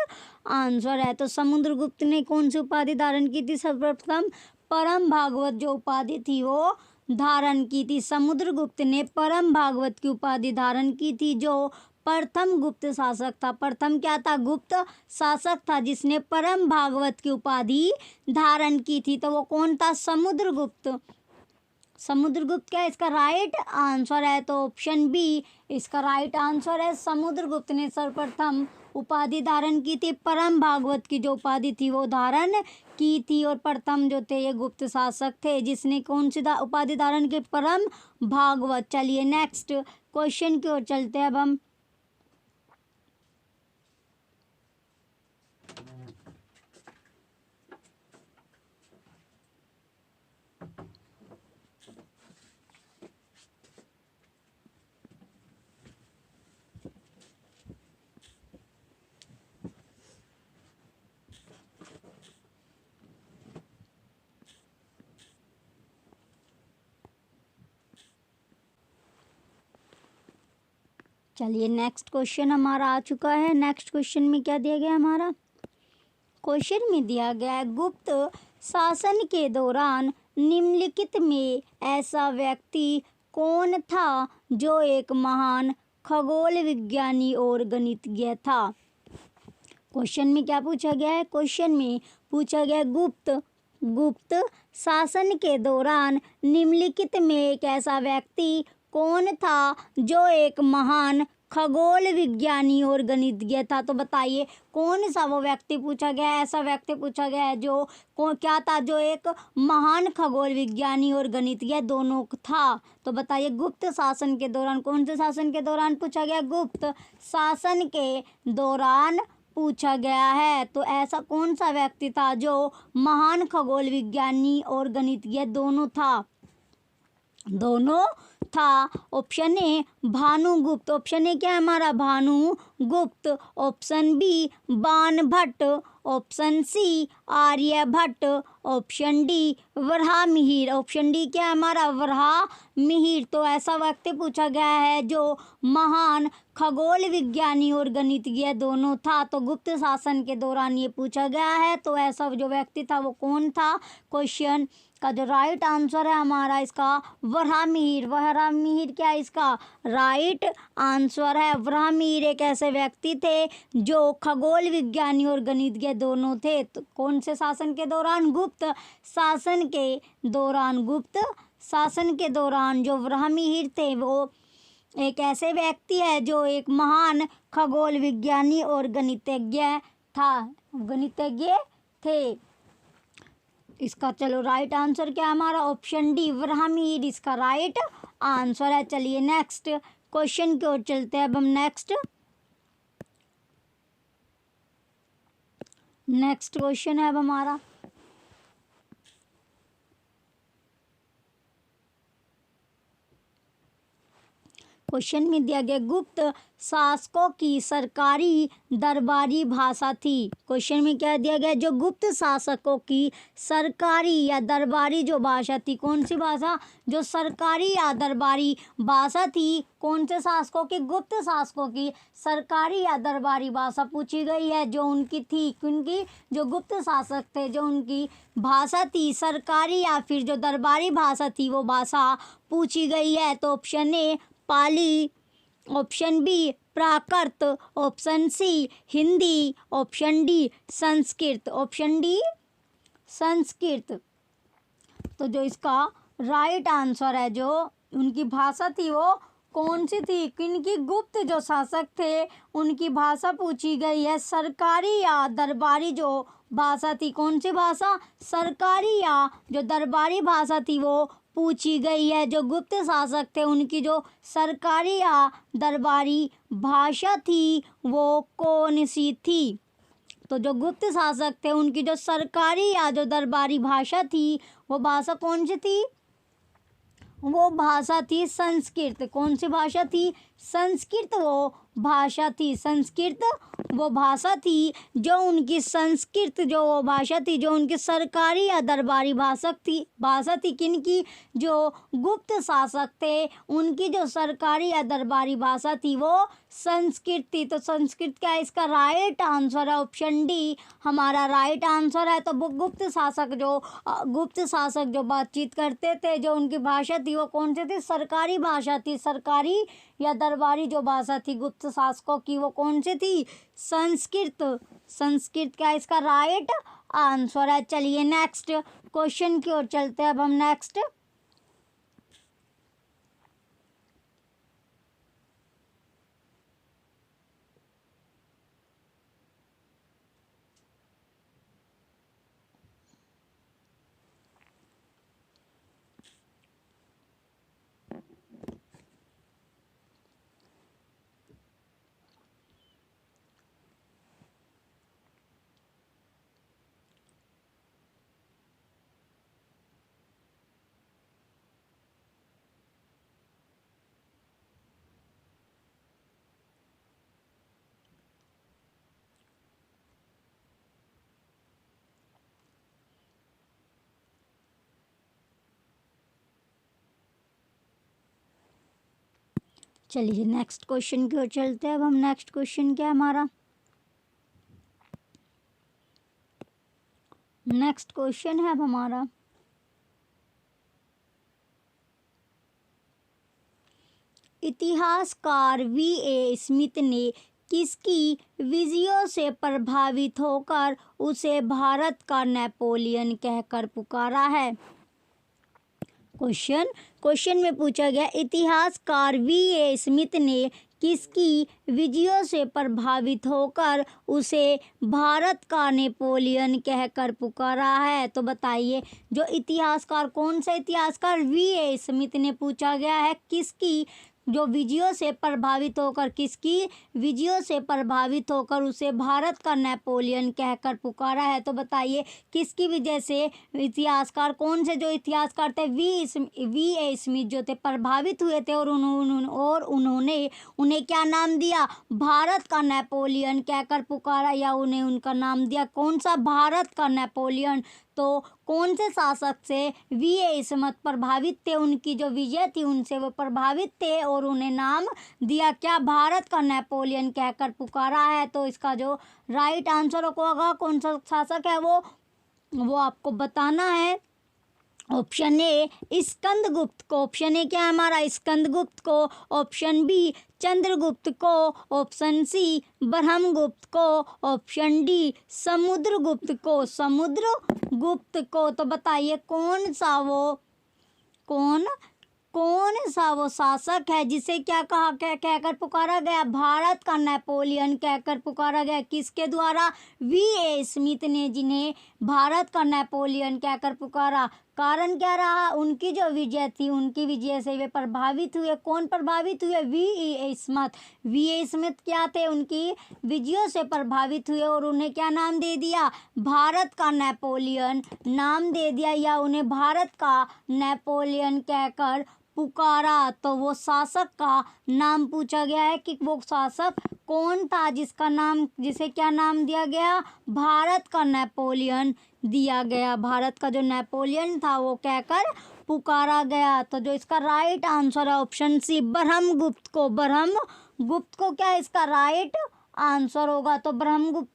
आंसर है। तो समुद्रगुप्त ने कौन सी उपाधि धारण की थी? सर्वप्रथम परम भागवत जो उपाधि थी वो धारण की थी। समुद्रगुप्त ने परम भागवत की उपाधि धारण की थी जो प्रथम गुप्त शासक था। प्रथम क्या था? गुप्त शासक था जिसने परम भागवत की उपाधि धारण की थी। तो वो कौन था? समुद्रगुप्त। समुद्रगुप्त क्या इसका राइट आंसर है। तो ऑप्शन बी इसका राइट आंसर है। समुद्रगुप्त ने सर्वप्रथम उपाधि धारण की थी, परम भागवत की जो उपाधि थी वो धारण की थी। और प्रथम जो थे ये गुप्त शासक थे जिसने कौन सी उपाधि धारण की? परम भागवत। चलिए नेक्स्ट क्वेश्चन की ओर चलते हैं अब हम। चलिए नेक्स्ट क्वेश्चन हमारा आ चुका है। नेक्स्ट क्वेश्चन में क्या दिया गया हमारा? क्वेश्चन में दिया गया है गुप्त शासन के दौरान निम्नलिखित में ऐसा व्यक्ति कौन था जो एक महान खगोल विज्ञानी और गणितज्ञ था? क्वेश्चन में क्या पूछा गया है? क्वेश्चन में पूछा गया गुप्त गुप्त शासन के दौरान निम्नलिखित में एक ऐसा व्यक्ति कौन था जो एक महान खगोल विज्ञानी और गणितज्ञ था। तो बताइए कौन सा वो व्यक्ति पूछा गया है, ऐसा व्यक्ति पूछा गया है जो क्या था, जो एक महान खगोल विज्ञानी और गणितज्ञ दोनों था। तो बताइए गुप्त शासन के दौरान, कौन से शासन के दौरान पूछा गया, गुप्त शासन के दौरान पूछा गया है। तो ऐसा कौन सा व्यक्ति था जो महान खगोल विज्ञानी और गणितज्ञ दोनों था, दोनों था। Option A Bhanugupta, option A क्या है हमारा, Bhanugupta. Option B Banabhatta, option C Aryabhata, option D Varahamihira, option D क्या है हमारा, वराहमिहिर। तो ऐसा व्यक्ति पूछा गया है जो महान खगोल विज्ञानी और गणितज्ञ दोनों था। तो गुप्त शासन के दौरान ये पूछा गया है। तो ऐसा जो व्यक्ति था वो कौन था। क्वेश्चन का जो राइट आंसर है हमारा इसका वराहमिहिर। वराहमिहिर क्या है इसका राइट आंसर है। वराहमिहिर एक ऐसे व्यक्ति थे जो खगोल विज्ञानी और गणितज्ञ दोनों थे। तो कौन से शासन के दौरान, गुप्त शासन के दौरान। गुप्त शासन के दौरान जो वराहमिहिर थे वो एक ऐसे व्यक्ति है जो एक महान खगोल विज्ञानी और गणितज्ञ थे। इसका चलो राइट आंसर क्या है हमारा, ऑप्शन डी वराहमिहिर इसका राइट आंसर है। चलिए नेक्स्ट क्वेश्चन की ओर चलते हैं अब हम। नेक्स्ट क्वेश्चन है अब हमारा, क्वेश्चन में दिया गया गुप्त शासकों की सरकारी दरबारी भाषा थी। क्वेश्चन में क्या दिया गया, जो गुप्त शासकों की सरकारी या दरबारी जो भाषा थी, कौन सी भाषा, जो सरकारी या दरबारी भाषा थी, कौन से शासकों की, गुप्त शासकों की सरकारी या दरबारी भाषा पूछी गई है जो उनकी थी। क्योंकि जो गुप्त शासक थे जो उनकी भाषा थी सरकारी या फिर जो दरबारी भाषा थी वो भाषा पूछी गई है। तो option A Pali, option B Prakrit, option C Hindi, option D Sanskrit, option D Sanskrit. तो जो इसका राइट आंसर है, जो उनकी भाषा थी वो कौन सी थी, किनकी, गुप्त जो शासक थे उनकी भाषा पूछी गई है। सरकारी या दरबारी जो भाषा थी, कौन सी भाषा, सरकारी या जो दरबारी भाषा थी वो पूछी गई है। जो गुप्त शासक थे उनकी जो सरकारी या दरबारी भाषा थी वो कौन सी थी। तो जो गुप्त शासक थे उनकी जो सरकारी या जो दरबारी भाषा थी वो भाषा कौन सी थी, वो भाषा थी संस्कृत। कौन सी भाषा थी, संस्कृत वो भाषा थी। संस्कृत वो भाषा थी जो उनकी संस्कृत जो वो भाषा थी जो उनकी सरकारी या दरबारी भाषा थी किनकी, जो गुप्त शासक थे उनकी जो सरकारी या दरबारी भाषा थी वो संस्कृत थी। तो संस्कृत क्या है इसका राइट आंसर है, ऑप्शन डी हमारा राइट आंसर है। तो गुप्त शासक जो बातचीत करते थे जो उनकी भाषा थी वो कौन सी थी, सरकारी भाषा थी। सरकारी या दरबारी जो भाषा थी गुप्त शासकों की वो कौन सी थी, संस्कृत। संस्कृत क्या इसका राइट आंसर है। चलिए नेक्स्ट क्वेश्चन की ओर चलते हैं अब हम। नेक्स्ट चलिए नेक्स्ट क्वेश्चन की ओर चलते हैं अब हम। नेक्स्ट क्वेश्चन क्या है हमारा, नेक्स्ट क्वेश्चन है अब हमारा इतिहासकार वी ए स्मिथ ने किसकी विजयों से प्रभावित होकर उसे भारत का नेपोलियन कहकर पुकारा है? क्वेश्चन में पूछा गया इतिहासकार वी.ए. स्मिथ ने किसकी विजयों से प्रभावित होकर उसे भारत का नेपोलियन कहकर पुकारा है? तो बताइए जो इतिहासकार, कौन सा इतिहासकार? वी.ए. स्मिथ ने पूछा गया है किसकी जो विजयों से प्रभावित होकर, किसकी विजयों से प्रभावित होकर उसे भारत का नेपोलियन कहकर पुकारा है? तो बताइए किसकी वजह से इतिहासकार, कौन से जो इतिहासकार थे वी.ए. स्मिथ जो थे प्रभावित हुए थे और उन्होंने उन्हें क्या नाम दिया? भारत का नेपोलियन कहकर पुकारा, या उन्हें उनका नाम दिया कौन सा? भारत का नेपोलियन। तो कौन से शासक से वी.ए. स्मिथ प्रभावित थे? उनकी जो विजय थी उनसे वो प्रभावित थे और उन्हें नाम दिया क्या? भारत का नेपोलियन कहकर पुकारा है। तो इसका जो राइट आंसर होगा कौन सा शासक है वो आपको बताना है। ऑप्शन ए स्कंदगुप्त को, ऑप्शन ए क्या है हमारा? स्कंदगुप्त को। ऑप्शन बी चंद्रगुप्त को। ऑप्शन सी ब्रह्मगुप्त को। ऑप्शन डी समुद्रगुप्त को, समुद्रगुप्त को। तो बताइए कौन सा वो शासक है जिसे क्या कहकर पुकारा गया? भारत का नेपोलियन कहकर पुकारा गया। किसके द्वारा? वी.ए. स्मिथ ने, जिन्हें भारत का नेपोलियन कहकर पुकारा। कारण क्या रहा? उनकी जो विजय थी, उनकी विजय से वे प्रभावित हुए। कौन प्रभावित हुए? वी.ए. स्मिथ। वी.ए. स्मिथ क्या थे? उनकी विजयों से प्रभावित हुए और उन्हें क्या नाम दे दिया? भारत का नेपोलियन नाम दे दिया, या उन्हें भारत का नेपोलियन कहकर पुकारा। तो वो शासक का नाम पूछा गया है कि वो शासक कौन था जिसे क्या नाम दिया गया? भारत का नेपोलियन दिया गया। भारत का जो नेपोलियन था वो कहकर पुकारा गया। तो जो इसका राइट आंसर है ऑप्शन सी ब्रह्मगुप्त को। ब्रह्मगुप्त को क्या इसका राइट आंसर होगा? तो ब्रह्मगुप्त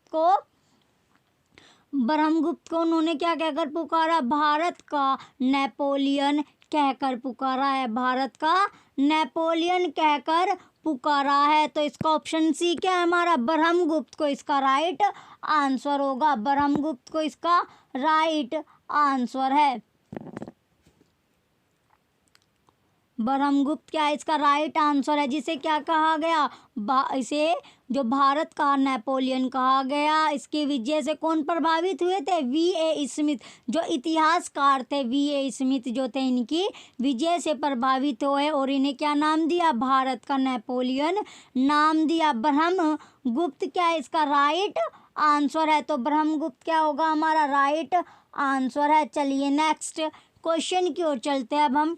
को उन्होंने क्या कहकर पुकारा? भारत का नेपोलियन कहकर पुकारा है। भारत का नेपोलियन कहकर पुकारा है। तो इसका ऑप्शन सी क्या है हमारा? ब्रह्मगुप्त को इसका राइट आंसर होगा। ब्रह्मगुप्त को इसका राइट आंसर है। ब्रह्मगुप्त क्या इसका राइट आंसर है, जिसे क्या कहा गया? इसे जो भारत का नेपोलियन कहा गया। इसकी विजय से कौन प्रभावित हुए थे? वी.ए. स्मिथ। जो इतिहासकार थे वी.ए. स्मिथ जो थे, इनकी विजय से प्रभावित हुए और इन्हें क्या नाम दिया? भारत का नेपोलियन नाम दिया। ब्रह्मगुप्त क्या इसका राइट आंसर है। तो ब्रह्मगुप्त क्या होगा हमारा? राइट आंसर है। चलिए नेक्स्ट क्वेश्चन की ओर चलते हैं अब हम।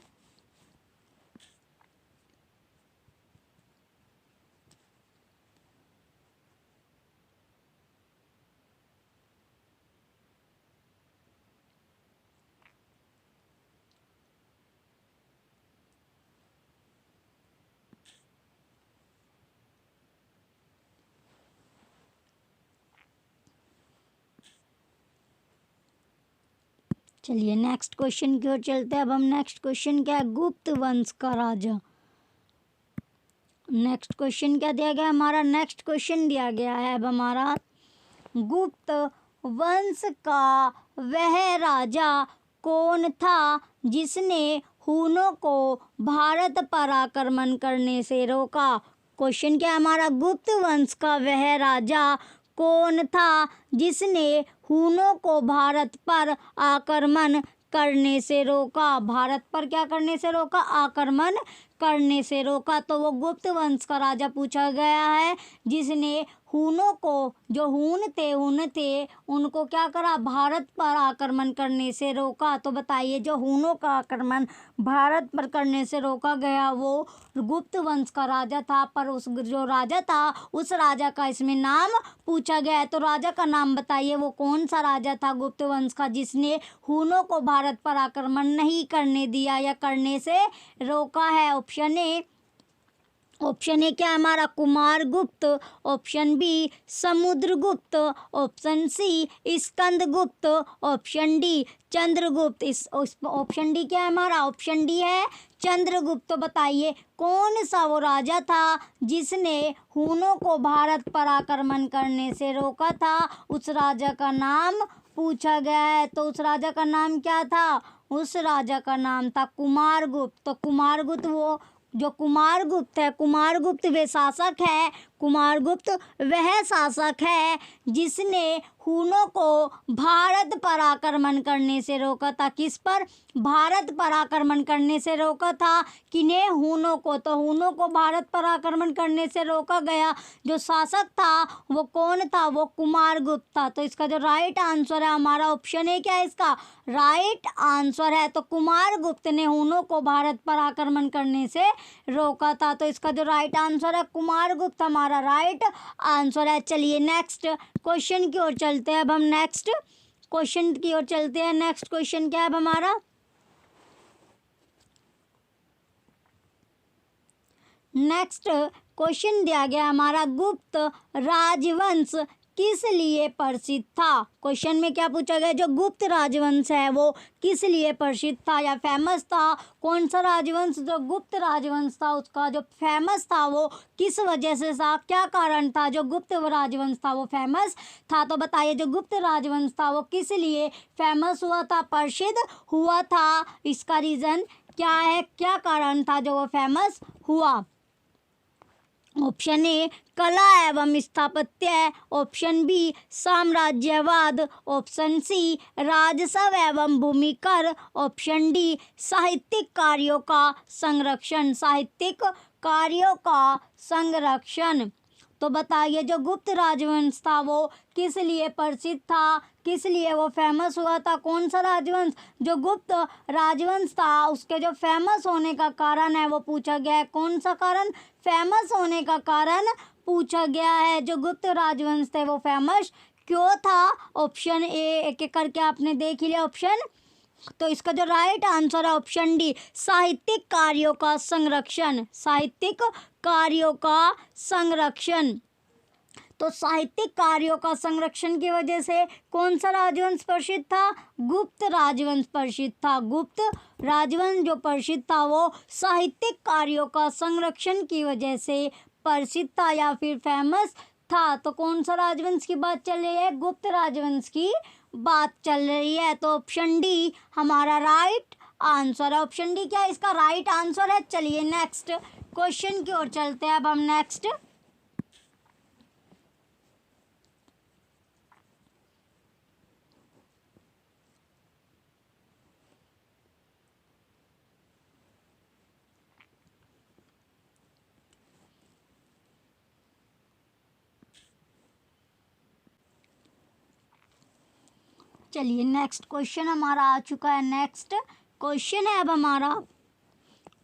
चलिए नेक्स्ट क्वेश्चन की ओर चलते हैं अब हम। नेक्स्ट क्वेश्चन क्या है? गुप्त वंश का राजा। नेक्स्ट क्वेश्चन क्या दिया गया हमारा? नेक्स्ट क्वेश्चन दिया गया है अब हमारा, गुप्त वंश का वह राजा कौन था जिसने हुनों को भारत पर आक्रमण करने से रोका? क्वेश्चन क्या है हमारा? गुप्त वंश का वह राजा कौन था जिसने हुनों को भारत पर आक्रमण करने से रोका? भारत पर क्या करने से रोका? आक्रमण करने से रोका। तो वो गुप्त वंश का राजा पूछा गया है जिसने हुनों को, जो हुन थे उनको क्या करा? भारत पर आक्रमण करने से रोका। तो बताइए जो हुनों का आक्रमण भारत पर करने से रोका गया वो गुप्त वंश का राजा था। पर उस जो राजा था उस राजा का इसमें नाम पूछा गया है। तो राजा का नाम बताइए, वो कौन सा राजा था गुप्त वंश का जिसने हुनों को भारत पर आक्रमण नहीं करने दिया या करने से रोका है? ऑप्शन ए क्या है हमारा? Kumaragupta. Option B Samudragupta. Option C Skandagupta. Option D Chandragupta. इस ऑप्शन डी क्या है हमारा? ऑप्शन डी है चंद्रगुप्त। तो बताइए कौन सा वो राजा था जिसने हुनों को भारत पर आक्रमण करने से रोका था? उस राजा का नाम पूछा गया है। तो उस राजा का नाम क्या था? उस राजा का नाम था कुमारगुप्त। तो कुमारगुप्त वो जो कुमारगुप्त है, कुमारगुप्त वे शासक है, कुमारगुप्त वह शासक है जिसने हुनों को भारत पर आक्रमण करने से रोका था। किस पर? भारत पर आक्रमण करने से रोका था। किन्हें? हुनों को। तो हुनों को भारत पर आक्रमण करने से रोका गया जो शासक था वो कौन था? वो कुमारगुप्त था। तो इसका जो राइट आंसर है हमारा ऑप्शन ए क्या है इसका राइट आंसर है। तो कुमारगुप्त ने हुनों को भारत पर आक्रमण करने से रोका था। तो इसका जो राइट आंसर है कुमारगुप्त हमारा राइट आंसर है। चलिए नेक्स्ट क्वेश्चन की ओर चलते हैं। अब हम नेक्स्ट क्वेश्चन की ओर चलते हैं। नेक्स्ट क्वेश्चन क्या है अब हमारा? नेक्स्ट क्वेश्चन दिया गया हमारा, गुप्त राजवंश किस लिए प्रसिद्ध था? क्वेश्चन में क्या पूछा गया? जो गुप्त राजवंश है वो किस लिए प्रसिद्ध था या फेमस था? कौन सा राजवंश जो गुप्त राजवंश था उसका जो फेमस था वो किस वजह से था? क्या कारण था जो गुप्त राजवंश था वो फेमस था? तो बताइए जो गुप्त राजवंश था वो किस लिए फेमस हुआ था, प्रसिद्ध हुआ था? इसका रीज़न क्या है, क्या कारण था जो वो फेमस हुआ? ऑप्शन ए कला एवं स्थापत्य, ऑप्शन बी साम्राज्यवाद, ऑप्शन सी राजस्व एवं भूमिकर, ऑप्शन डी साहित्यिक कार्यों का संरक्षण, साहित्यिक कार्यों का संरक्षण। तो बताइए जो गुप्त राजवंश था वो किस लिए प्रसिद्ध था, किस लिए वो फेमस हुआ था? कौन सा राजवंश? जो गुप्त राजवंश था उसके जो फेमस होने का कारण है वो पूछा गया है। कौन सा कारण? फेमस होने का कारण पूछा गया है। जो गुप्त राजवंश थे वो फेमस क्यों था? ऑप्शन ए एक एक करके आपने देख ही लिया ऑप्शन। तो इसका जो राइट आंसर है ऑप्शन डी साहित्यिक कार्यों का संरक्षण, साहित्यिक कार्यों का संरक्षण। तो साहित्यिक कार्यों का संरक्षण की वजह से कौन सा राजवंश प्रसिद्ध था? गुप्त राजवंश प्रसिद्ध था। गुप्त राजवंश जो प्रसिद्ध था वो साहित्यिक कार्यों का संरक्षण की वजह से प्रसिद्ध था या फिर फेमस था। तो कौन सा राजवंश की बात चल रही है? गुप्त राजवंश की बात चल रही है। तो ऑप्शन डी हमारा राइट आंसर है। ऑप्शन डी क्या है इसका राइट आंसर है। चलिए नेक्स्ट क्वेश्चन की ओर चलते हैं। अब हम नेक्स्ट चलिए नेक्स्ट क्वेश्चन हमारा आ चुका है। नेक्स्ट क्वेश्चन है अब हमारा,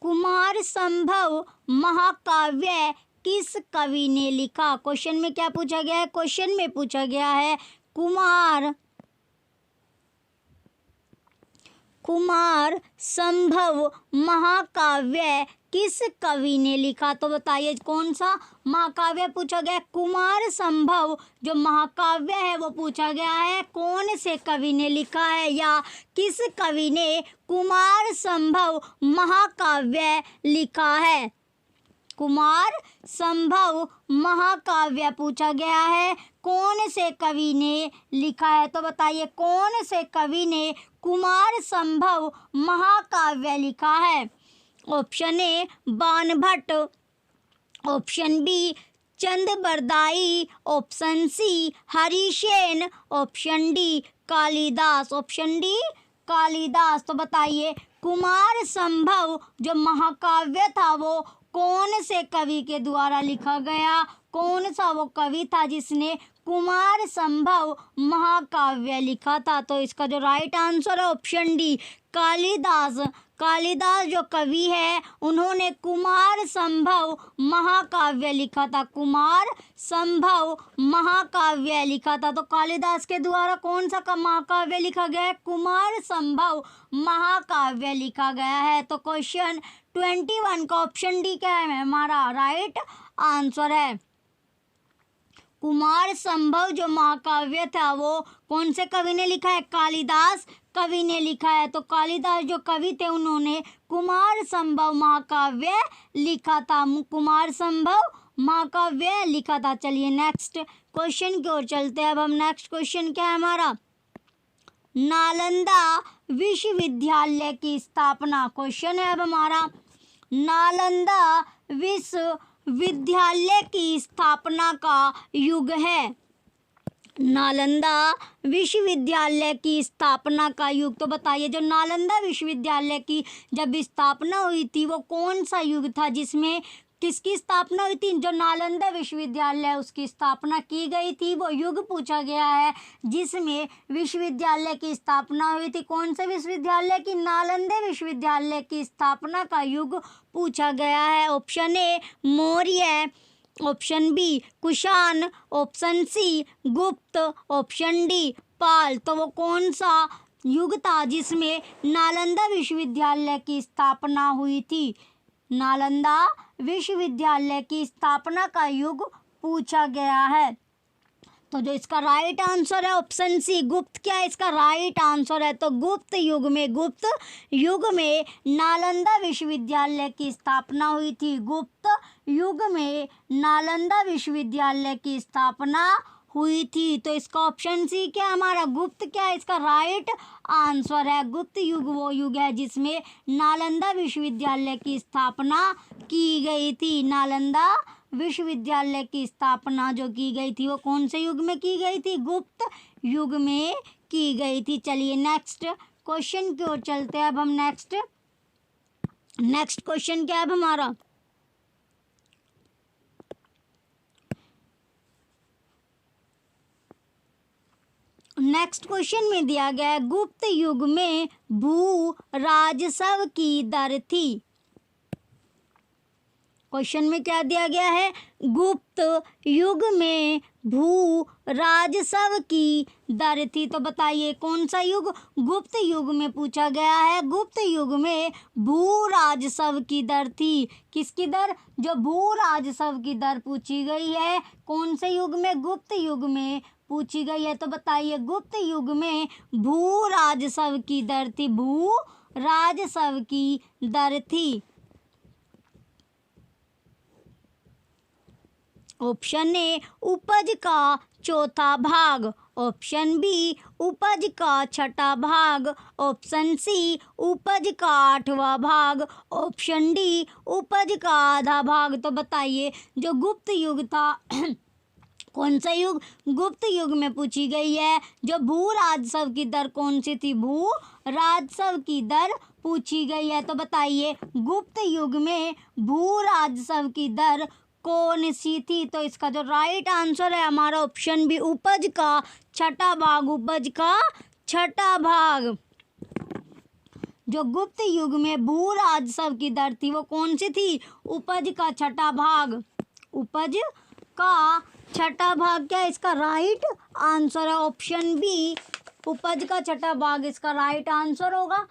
कुमार संभव महाकाव्य किस कवि ने लिखा? क्वेश्चन में क्या पूछा गया है? क्वेश्चन में पूछा गया है कुमार संभव महाकाव्य किस कवि ने लिखा? तो बताइए कौन सा महाकाव्य पूछा गया? कुमार संभव जो महाकाव्य है वो पूछा गया है कौन से कवि ने लिखा है या किस कवि ने कुमार संभव महाकाव्य लिखा है? कुमार संभव महाकाव्य पूछा गया है कौन से कवि ने लिखा है? तो बताइए कौन से कवि ने कुमार संभव महाकाव्य लिखा है? Option A Banabhatta, option B Chand Bardai, option C Harisena, option D Kalidasa, option D Kalidasa. तो बताइए कुमार संभव जो महाकाव्य था वो कौन से कवि के द्वारा लिखा गया? कौन सा वो कवि था जिसने कुमार संभव महाकाव्य लिखा था? तो इसका जो राइट आंसर है ऑप्शन डी कालिदास। कालिदास जो कवि है उन्होंने कुमार संभव महाकाव्य लिखा था। कुमार संभव महाकाव्य लिखा था। तो कालिदास के द्वारा कौन सा महाकाव्य लिखा गया है? कुमार संभव महाकाव्य लिखा गया है। तो क्वेश्चन 21 का ऑप्शन डी क्या है हमारा राइट आंसर है। कुमार संभव जो महाकाव्य था वो कौन से कवि ने लिखा है? कालिदास कवि ने लिखा है। तो कालिदास जो कवि थे उन्होंने कुमार संभव महाकाव्य लिखा था। कुमार संभव महाकाव्य लिखा था। चलिए नेक्स्ट क्वेश्चन की ओर चलते हैं। अब हम नेक्स्ट क्वेश्चन क्या है हमारा? नालंदा विश्वविद्यालय की स्थापना। क्वेश्चन है अब हमारा, नालंदा विश्वविद्यालय की स्थापना का युग है। नालंदा विश्वविद्यालय की स्थापना का युग। तो बताइए जो नालंदा विश्वविद्यालय की जब स्थापना हुई थी वो कौन सा युग था जिसमें किसकी स्थापना हुई थी? जो नालंदा विश्वविद्यालय उसकी स्थापना की गई थी वो युग पूछा गया है जिसमें विश्वविद्यालय की स्थापना हुई थी। कौन से विश्वविद्यालय की? नालंदा विश्वविद्यालय की स्थापना का युग पूछा गया है। Option A Maurya, option B Kushan, option C Gupta, option D पाल। तो वो कौन सा युग था जिसमें नालंदा विश्वविद्यालय की स्थापना हुई थी? नालंदा विश्वविद्यालय की स्थापना का युग पूछा गया है। तो जो इसका राइट आंसर है ऑप्शन सी गुप्त। क्या इसका राइट आंसर है? तो गुप्त युग में नालंदा विश्वविद्यालय की स्थापना हुई थी। गुप्त युग में नालंदा विश्वविद्यालय की स्थापना हुई थी। तो इसका ऑप्शन सी क्या हमारा? गुप्त क्या इसका राइट आंसर है। गुप्त युग वो युग है जिसमें नालंदा विश्वविद्यालय की स्थापना की गई थी। नालंदा विश्वविद्यालय की स्थापना जो की गई थी वो कौन से युग में की गई थी? गुप्त युग में की गई थी। चलिए नेक्स्ट क्वेश्चन की ओर चलते हैं। अब हम नेक्स्ट क्वेश्चन क्या है अब हमारा? नेक्स्ट क्वेश्चन में दिया गया है गुप्त युग में भू राजस्व की दर थी। क्वेश्चन में क्या दिया गया है? गुप्त युग में भू राजस्व की दर थी। तो बताइए कौन सा युग गुप्त युग में पूछा गया है? गुप्त युग में भू राजस्व की दर थी। किसकी दर? जो भू राजस्व की दर पूछी गई है कौन से युग में? गुप्त युग में पूछी गई है। तो बताइए गुप्त युग में भू राजस्व की दर थी। भू राजस्व की दर थी। ऑप्शन ए उपज का चौथा भाग, ऑप्शन बी उपज का छठा भाग, ऑप्शन सी उपज का आठवां भाग, ऑप्शन डी उपज का आधा भाग। तो बताइए जो गुप्त युग था कौन सा युग गुप्त युग में पूछी गई है? जो भू राजस्व की दर कौन सी थी? भू राजस्व की दर पूछी गई है। तो बताइए गुप्त युग में भू राजस्व की दर कौन सी थी? तो इसका जो राइट आंसर है हमारा ऑप्शन बी उपज का छठा भाग। उपज का छठा भाग। जो गुप्त युग में भू राजस्व की दर थी वो कौन सी थी? उपज का छठा भाग। उपज का छठा भाग क्या इसका राइट आंसर है? ऑप्शन बी उपज का छठा भाग इसका राइट आंसर होगा।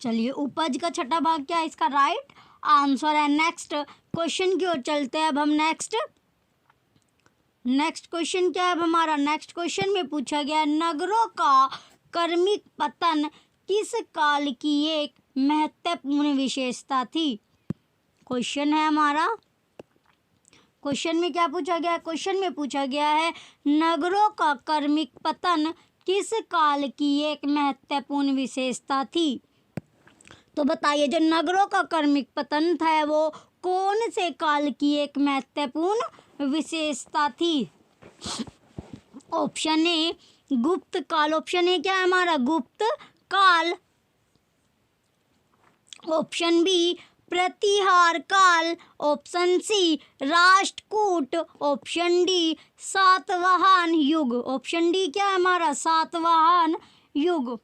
चलिए उपज का छठा भाग क्या है इसका राइट आंसर है। नेक्स्ट क्वेश्चन की ओर चलते हैं। अब हम नेक्स्ट क्वेश्चन क्या है अब हमारा? नेक्स्ट क्वेश्चन में पूछा गया नगरों का क्रमिक पतन किस काल की एक महत्वपूर्ण विशेषता थी? क्वेश्चन है हमारा। क्वेश्चन में क्या पूछा गया? क्वेश्चन में पूछा गया है नगरों का क्रमिक पतन किस काल की एक महत्वपूर्ण विशेषता थी? तो बताइए जो नगरों का क्रमिक पतन था वो कौन से काल की एक महत्वपूर्ण विशेषता थी? ऑप्शन ए गुप्त काल। ऑप्शन ए क्या है हमारा? गुप्त काल। ऑप्शन बी प्रतिहार काल, option C Rashtrakuta, option D Satavahana युग। ऑप्शन डी क्या है हमारा? सातवाहन युग।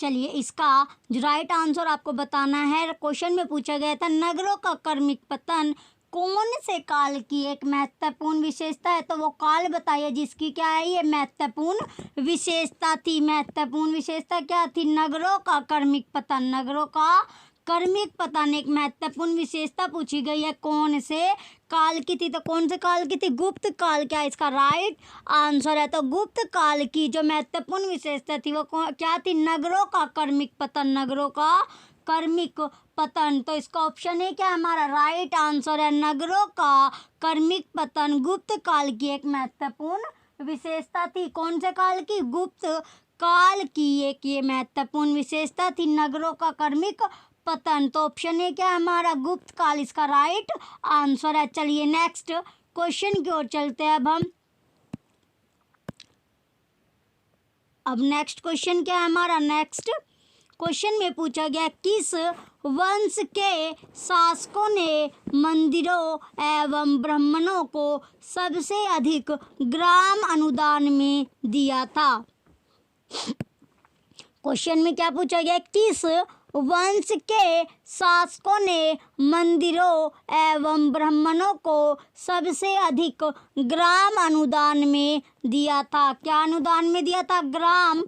चलिए इसका जो राइट आंसर आपको बताना है, क्वेश्चन में पूछा गया था नगरों का क्रमिक पतन कौन से काल की एक महत्वपूर्ण विशेषता है, तो वो काल बताइए जिसकी क्या है ये महत्वपूर्ण विशेषता थी। महत्वपूर्ण विशेषता क्या थी? नगरों का क्रमिक पतन। नगरों का क्रमिक पतन एक महत्वपूर्ण विशेषता पूछी गई है, कौन से काल की थी? तो कौन से काल की थी? गुप्त काल। क्या इसका राइट आंसर है? तो गुप्त काल की जो महत्वपूर्ण विशेषता थी वो क्या थी? नगरों का क्रमिक पतन। नगरों का क्रमिक पतन। तो इसका ऑप्शन है क्या हमारा राइट आंसर है, नगरों का क्रमिक पतन गुप्त काल की एक महत्वपूर्ण विशेषता थी। कौन से काल की? गुप्त काल की एक ये महत्वपूर्ण विशेषता थी, नगरों का क्रमिक पतन। तो ऑप्शन है क्या हमारा गुप्त काल इसका राइट आंसर है। चलिए नेक्स्ट क्वेश्चन की ओर चलते हैं अब नेक्स्ट क्वेश्चन क्या है हमारा? नेक्स्ट क्वेश्चन में पूछा गया किस वंश के शासकों ने मंदिरों एवं ब्राह्मणों को सबसे अधिक ग्राम अनुदान में दिया था? क्वेश्चन में क्या पूछा गया? किस वंश के शासकों ने मंदिरों एवं ब्राह्मणों को सबसे अधिक ग्राम अनुदान में दिया था? क्या अनुदान में दिया था? ग्राम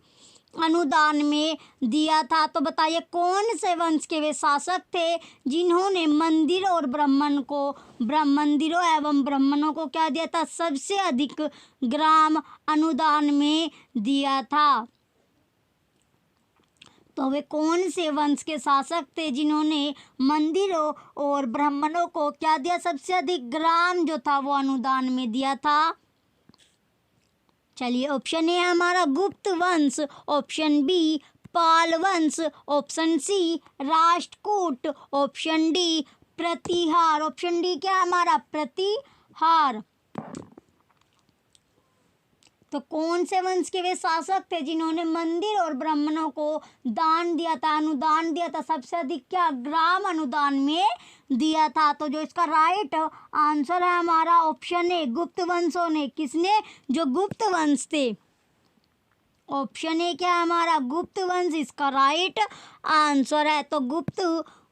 अनुदान में दिया था। तो बताइए कौन से वंश के वे शासक थे जिन्होंने मंदिर और मंदिरों एवं ब्राह्मणों को क्या दिया था? सबसे अधिक ग्राम अनुदान में दिया था। तो वे कौन से वंश के शासक थे जिन्होंने मंदिरों और ब्राह्मणों को क्या दिया? सबसे अधिक ग्राम जो था वो अनुदान में दिया था। चलिए ऑप्शन ए हमारा गुप्त वंश, ऑप्शन बी पाल वंश, option C Rashtrakuta, option D Pratihara. Option D क्या हमारा? प्रतिहार। तो कौन से वंश के वे शासक थे जिन्होंने मंदिर और ब्राह्मणों को दान दिया था, अनुदान दिया था? सबसे अधिक क्या? ग्राम अनुदान में दिया था। तो जो इसका राइट आंसर है हमारा ऑप्शन ए गुप्त वंशों ने। किसने? जो गुप्त वंश थे। ऑप्शन ए क्या हमारा? गुप्त वंश इसका राइट आंसर है। तो गुप्त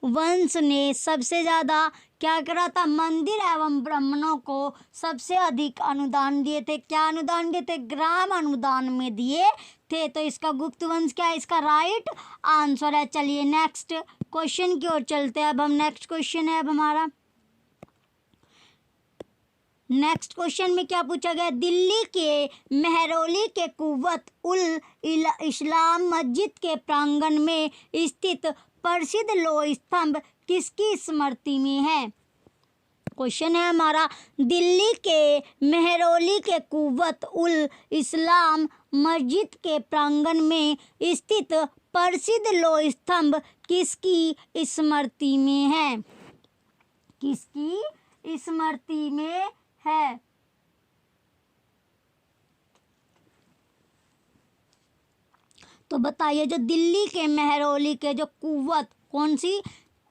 वंश ने सबसे ज़्यादा क्या करा था? मंदिर एवं ब्राह्मणों को सबसे अधिक अनुदान दिए थे। क्या अनुदान दिए थे? ग्राम अनुदान में दिए थे। तो इसका गुप्त वंश क्या है? इसका राइट आंसर है। चलिए नेक्स्ट क्वेश्चन की ओर चलते हैं। अब हम नेक्स्ट क्वेश्चन है अब हमारा नेक्स्ट क्वेश्चन में क्या पूछा गया? दिल्ली के मेहरौली के कुव्वत उल इस्लाम मस्जिद के प्रांगण में स्थित प्रसिद्ध लोह स्तंभ किसकी स्मृति में है? क्वेश्चन है हमारा दिल्ली के मेहरौली के कुव्वत उल इस्लाम मस्जिद के प्रांगण में स्थित प्रसिद्ध लोह स्तंभ किसकी स्मृति में है? किसकी स्मृति में है? तो बताइए जो दिल्ली के मेहरौली के जो कुव्वत, कौन सी?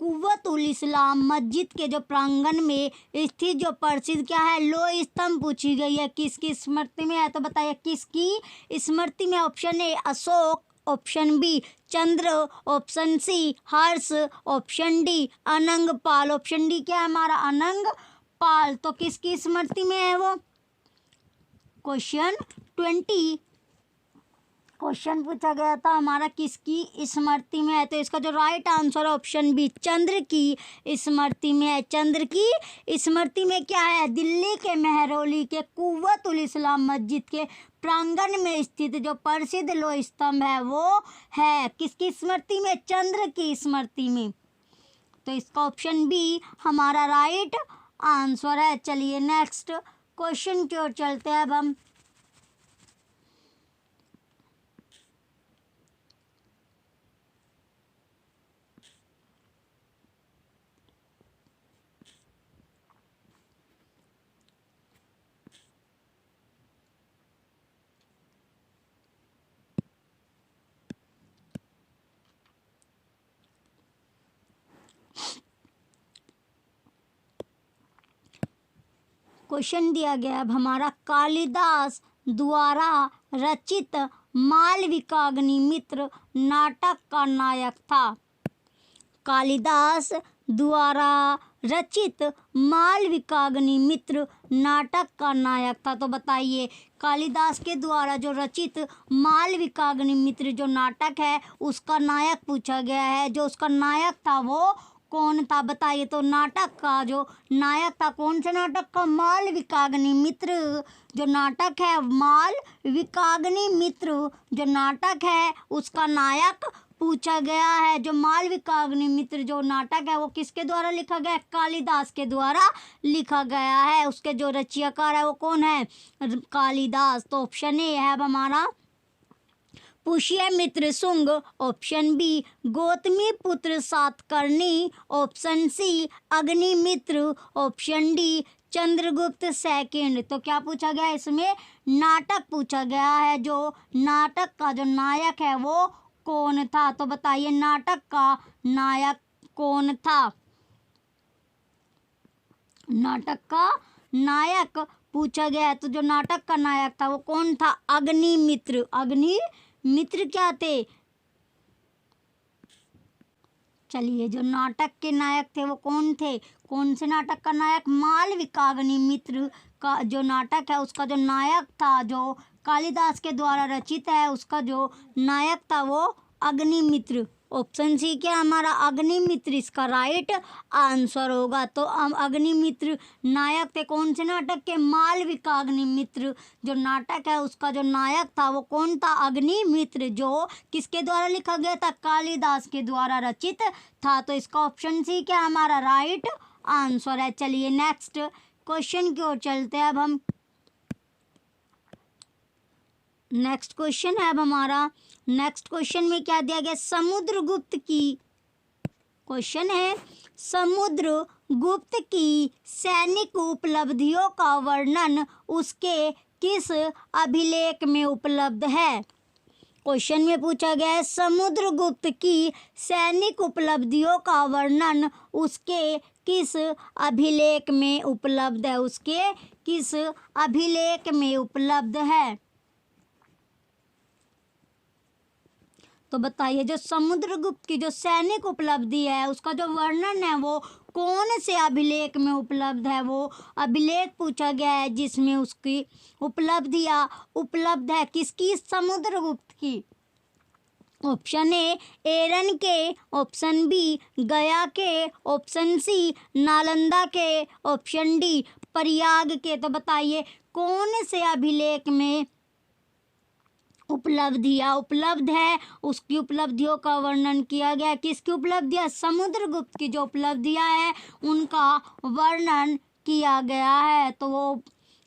कुव्वत उल इस्लाम मस्जिद के जो प्रांगण में स्थित जो प्रसिद्ध क्या है? लोह स्तंभ पूछी गई है, किसकी स्मृति में है? तो बताइए किसकी स्मृति में? Option A Ashoka, option B Chandra, option C Harsha, option D Anang Pal. Option D क्या है हमारा? अनंग पाल। तो किसकी स्मृति में है वो? क्वेश्चन पूछा गया था हमारा किसकी स्मृति में है? तो इसका जो राइट आंसर है ऑप्शन बी चंद्र की स्मृति में है। चंद्र की स्मृति में क्या है? दिल्ली के मेहरौली के कुव्वत उल इस्लाम मस्जिद के प्रांगण में स्थित जो प्रसिद्ध लोह स्तंभ है वो है किसकी स्मृति में? चंद्र की स्मृति में। तो इसका ऑप्शन बी हमारा राइट आंसर है। चलिए नेक्स्ट क्वेश्चन की ओर चलते हैं अब हम क्वेश्चन दिया गया अब हमारा कालिदास द्वारा रचित मालविकाग्निमित्र नाटक का नायक था? कालिदास द्वारा रचित मालविकाग्निमित्र नाटक का नायक था। तो बताइए, कालिदास के द्वारा जो रचित मालविकाग्निमित्र जो नाटक है उसका नायक पूछा गया है। जो उसका नायक था वो कौन था? बताइए। तो नाटक का जो नायक था, कौन से नाटक का? मालविकाग्निमित्र जो नाटक है, मालविकाग्निमित्र जो नाटक है उसका नायक पूछा गया है। जो मालविकाग्निमित्र जो नाटक है वो किसके द्वारा लिखा गया है? कालिदास के द्वारा लिखा गया है। उसके जो रचयिता है वो कौन है? कालिदास। तो ऑप्शन ए है अब हमारा Pushyamitra Shunga, option B Gautamiputra Satakarni, option C Agnimitra, option D Chandragupta second. तो क्या पूछा गया है इसमें? नाटक पूछा गया है। जो नाटक का जो नायक है वो कौन था? तो बताइए, नाटक का नायक कौन था? नाटक का नायक पूछा गया है। तो जो नाटक का नायक था वो कौन था? अग्निमित्र। अग्निमित्र क्या थे? चलिए, जो नाटक के नायक थे वो कौन थे? कौन से नाटक का नायक? मालविकाग्निमित्र का जो नाटक है उसका जो नायक था, जो कालिदास के द्वारा रचित है, उसका जो नायक था वो अग्निमित्र। ऑप्शन सी क्या हमारा? अग्निमित्र इसका राइट आंसर होगा। तो हम अग्निमित्र नायक थे कौन से नाटक के? मालविकाग्निमित्र जो नाटक है उसका जो नायक था वो कौन था? अग्निमित्र। जो किसके द्वारा लिखा गया था? कालिदास के द्वारा रचित था। तो इसका ऑप्शन सी क्या हमारा राइट आंसर है। चलिए नेक्स्ट क्वेश्चन की ओर चलते हैं। अब हम नेक्स्ट क्वेश्चन है अब हमारा। नेक्स्ट क्वेश्चन में क्या दिया गया? समुद्रगुप्त की क्वेश्चन है, समुद्रगुप्त की सैनिक उपलब्धियों का वर्णन उसके किस अभिलेख में उपलब्ध है? क्वेश्चन में पूछा गया है समुद्रगुप्त की सैनिक उपलब्धियों का वर्णन उसके किस अभिलेख में उपलब्ध है? उसके किस अभिलेख में उपलब्ध है? तो बताइए, जो समुद्रगुप्त की जो सैनिक उपलब्धि है उसका जो वर्णन है वो कौन से अभिलेख में उपलब्ध है? वो अभिलेख पूछा गया है जिसमें उसकी उपलब्धियां उपलब्ध है। किसकी? समुद्रगुप्त की। ऑप्शन ए एरन के, ऑप्शन बी गया के, ऑप्शन सी नालंदा के, ऑप्शन डी प्रयाग के। तो बताइए, कौन से अभिलेख में उपलब्धियां उपलब्ध है? उसकी उपलब्धियों का वर्णन किया गया। किसकी उपलब्धियां? समुद्रगुप्त की जो उपलब्धियां हैं उनका वर्णन किया गया है। तो वो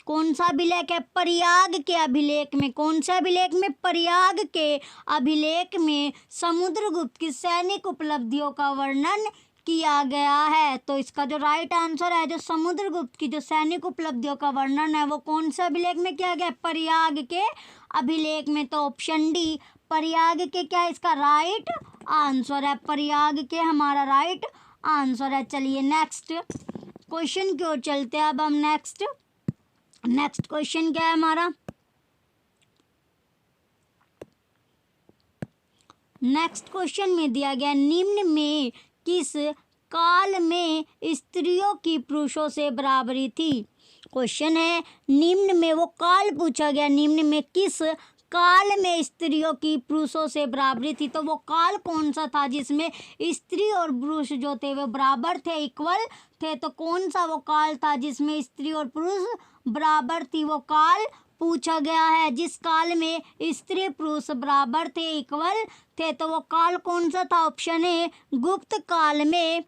कौन सा अभिलेख है? प्रयाग के अभिलेख में। कौन से अभिलेख में? प्रयाग के अभिलेख में समुद्रगुप्त की सैनिक उपलब्धियों का वर्णन किया गया है। तो इसका जो राइट आंसर है, जो समुद्रगुप्त की जो सैनिक उपलब्धियों का वर्णन है वो कौन से अभिलेख में किया गया? प्रयाग के अभिलेख में। तो ऑप्शन डी प्रयाग के क्या है इसका राइट आंसर है? प्रयाग के हमारा राइट आंसर है। चलिए नेक्स्ट क्वेश्चन की ओर चलते हैं। अब हम नेक्स्ट क्वेश्चन क्या है हमारा? नेक्स्ट क्वेश्चन में दिया गया निम्न में किस काल में स्त्रियों की पुरुषों से बराबरी थी? क्वेश्चन है, निम्न में वो काल पूछा गया, निम्न में किस काल में स्त्रियों की पुरुषों से बराबरी थी? तो वो काल कौन सा था जिसमें स्त्री और पुरुष जो थे वो बराबर थे, इक्वल थे? तो कौन सा वो काल था जिसमें स्त्री और पुरुष बराबर थी? वो काल पूछा गया है जिस काल में स्त्री पुरुष बराबर थे, इक्वल थे। तो वो काल कौन सा था? ऑप्शन ए गुप्त काल में,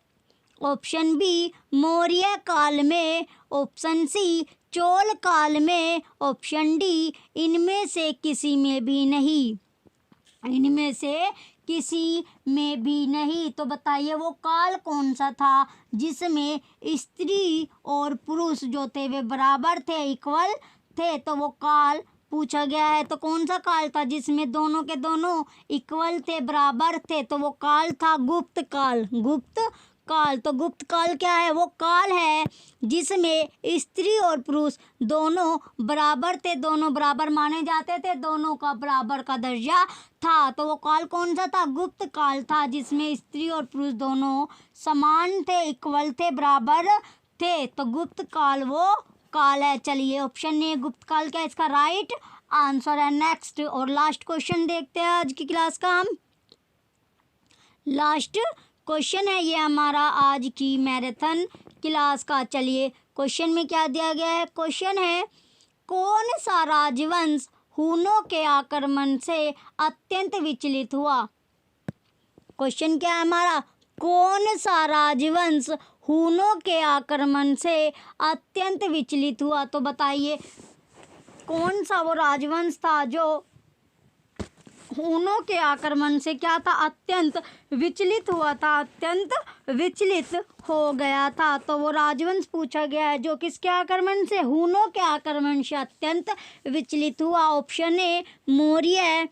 ऑप्शन बी मौर्य काल में, ऑप्शन सी चोल काल में, ऑप्शन डी इनमें से किसी में भी नहीं। इनमें से किसी में भी नहीं। तो बताइए वो काल कौन सा था जिसमें स्त्री और पुरुष जो थे वे बराबर थे, इक्वल थे? तो वो काल पूछा गया है। तो कौन सा काल था जिसमें दोनों के दोनों इक्वल थे, बराबर थे? तो वो काल था गुप्त काल। गुप्त काल। तो गुप्त काल क्या है? वो काल है जिसमें स्त्री और पुरुष दोनों बराबर थे, दोनों बराबर माने जाते थे, दोनों का बराबर का दर्जा था। तो वो काल कौन सा था? गुप्त काल था, जिसमें स्त्री और पुरुष दोनों समान थे, इक्वल थे, बराबर थे। तो गुप्त काल वो काल है। चलिए ऑप्शन ए गुप्त काल क्या इसका राइट आंसर है। नेक्स्ट और लास्ट क्वेश्चन देखते हैं आज की क्लास का हम। लास्ट क्वेश्चन है ये हमारा आज की मैराथन क्लास का। चलिए क्वेश्चन में क्या दिया गया है? क्वेश्चन है कौन सा राजवंश हूनों के आक्रमण से अत्यंत विचलित हुआ? क्वेश्चन क्या है हमारा? कौन सा राजवंश हूनों के आक्रमण से अत्यंत विचलित हुआ? तो बताइए कौन सा वो राजवंश था जो हूनों के आक्रमण से क्या था? अत्यंत विचलित हुआ था, अत्यंत विचलित हो गया था। तो वो राजवंश पूछा गया है जो किसके आक्रमण से? हूनों के आक्रमण से अत्यंत विचलित हुआ। Option A Maurya,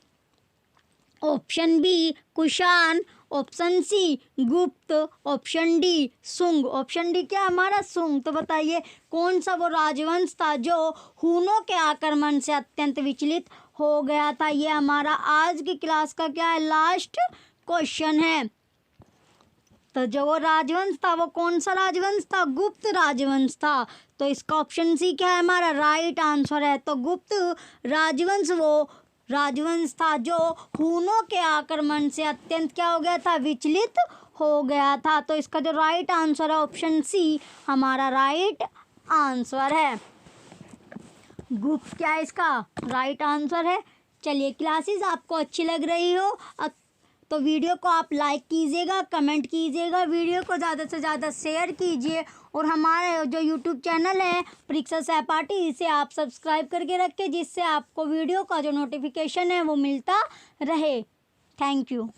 option B Kushan, option C Gupta, option D Shunga. Option D क्या हमारा? शुंग। तो बताइए कौन सा वो राजवंश था जो हूनों के आक्रमण से अत्यंत विचलित हो गया था? ये हमारा आज की क्लास का क्या है? लास्ट क्वेश्चन है। तो जो वो राजवंश था वो कौन सा राजवंश था? गुप्त राजवंश था। तो इसका ऑप्शन सी क्या है हमारा? राइट आंसर है। तो गुप्त राजवंश वो राजवंश था जो हूनों के आक्रमण से अत्यंत क्या हो गया था? विचलित हो गया था। तो इसका जो राइट आंसर है ऑप्शन सी हमारा राइट आंसर है। गुप्त क्या है इसका राइट आंसर है। चलिए क्लासेस आपको अच्छी लग रही हो तो वीडियो को आप लाइक कीजिएगा, कमेंट कीजिएगा, वीडियो को ज़्यादा से ज़्यादा शेयर कीजिए और हमारे जो यूट्यूब चैनल है परीक्षा सहपाठी इसे आप सब्सक्राइब करके रखें जिससे आपको वीडियो का जो नोटिफिकेशन है वो मिलता रहे। Thank you.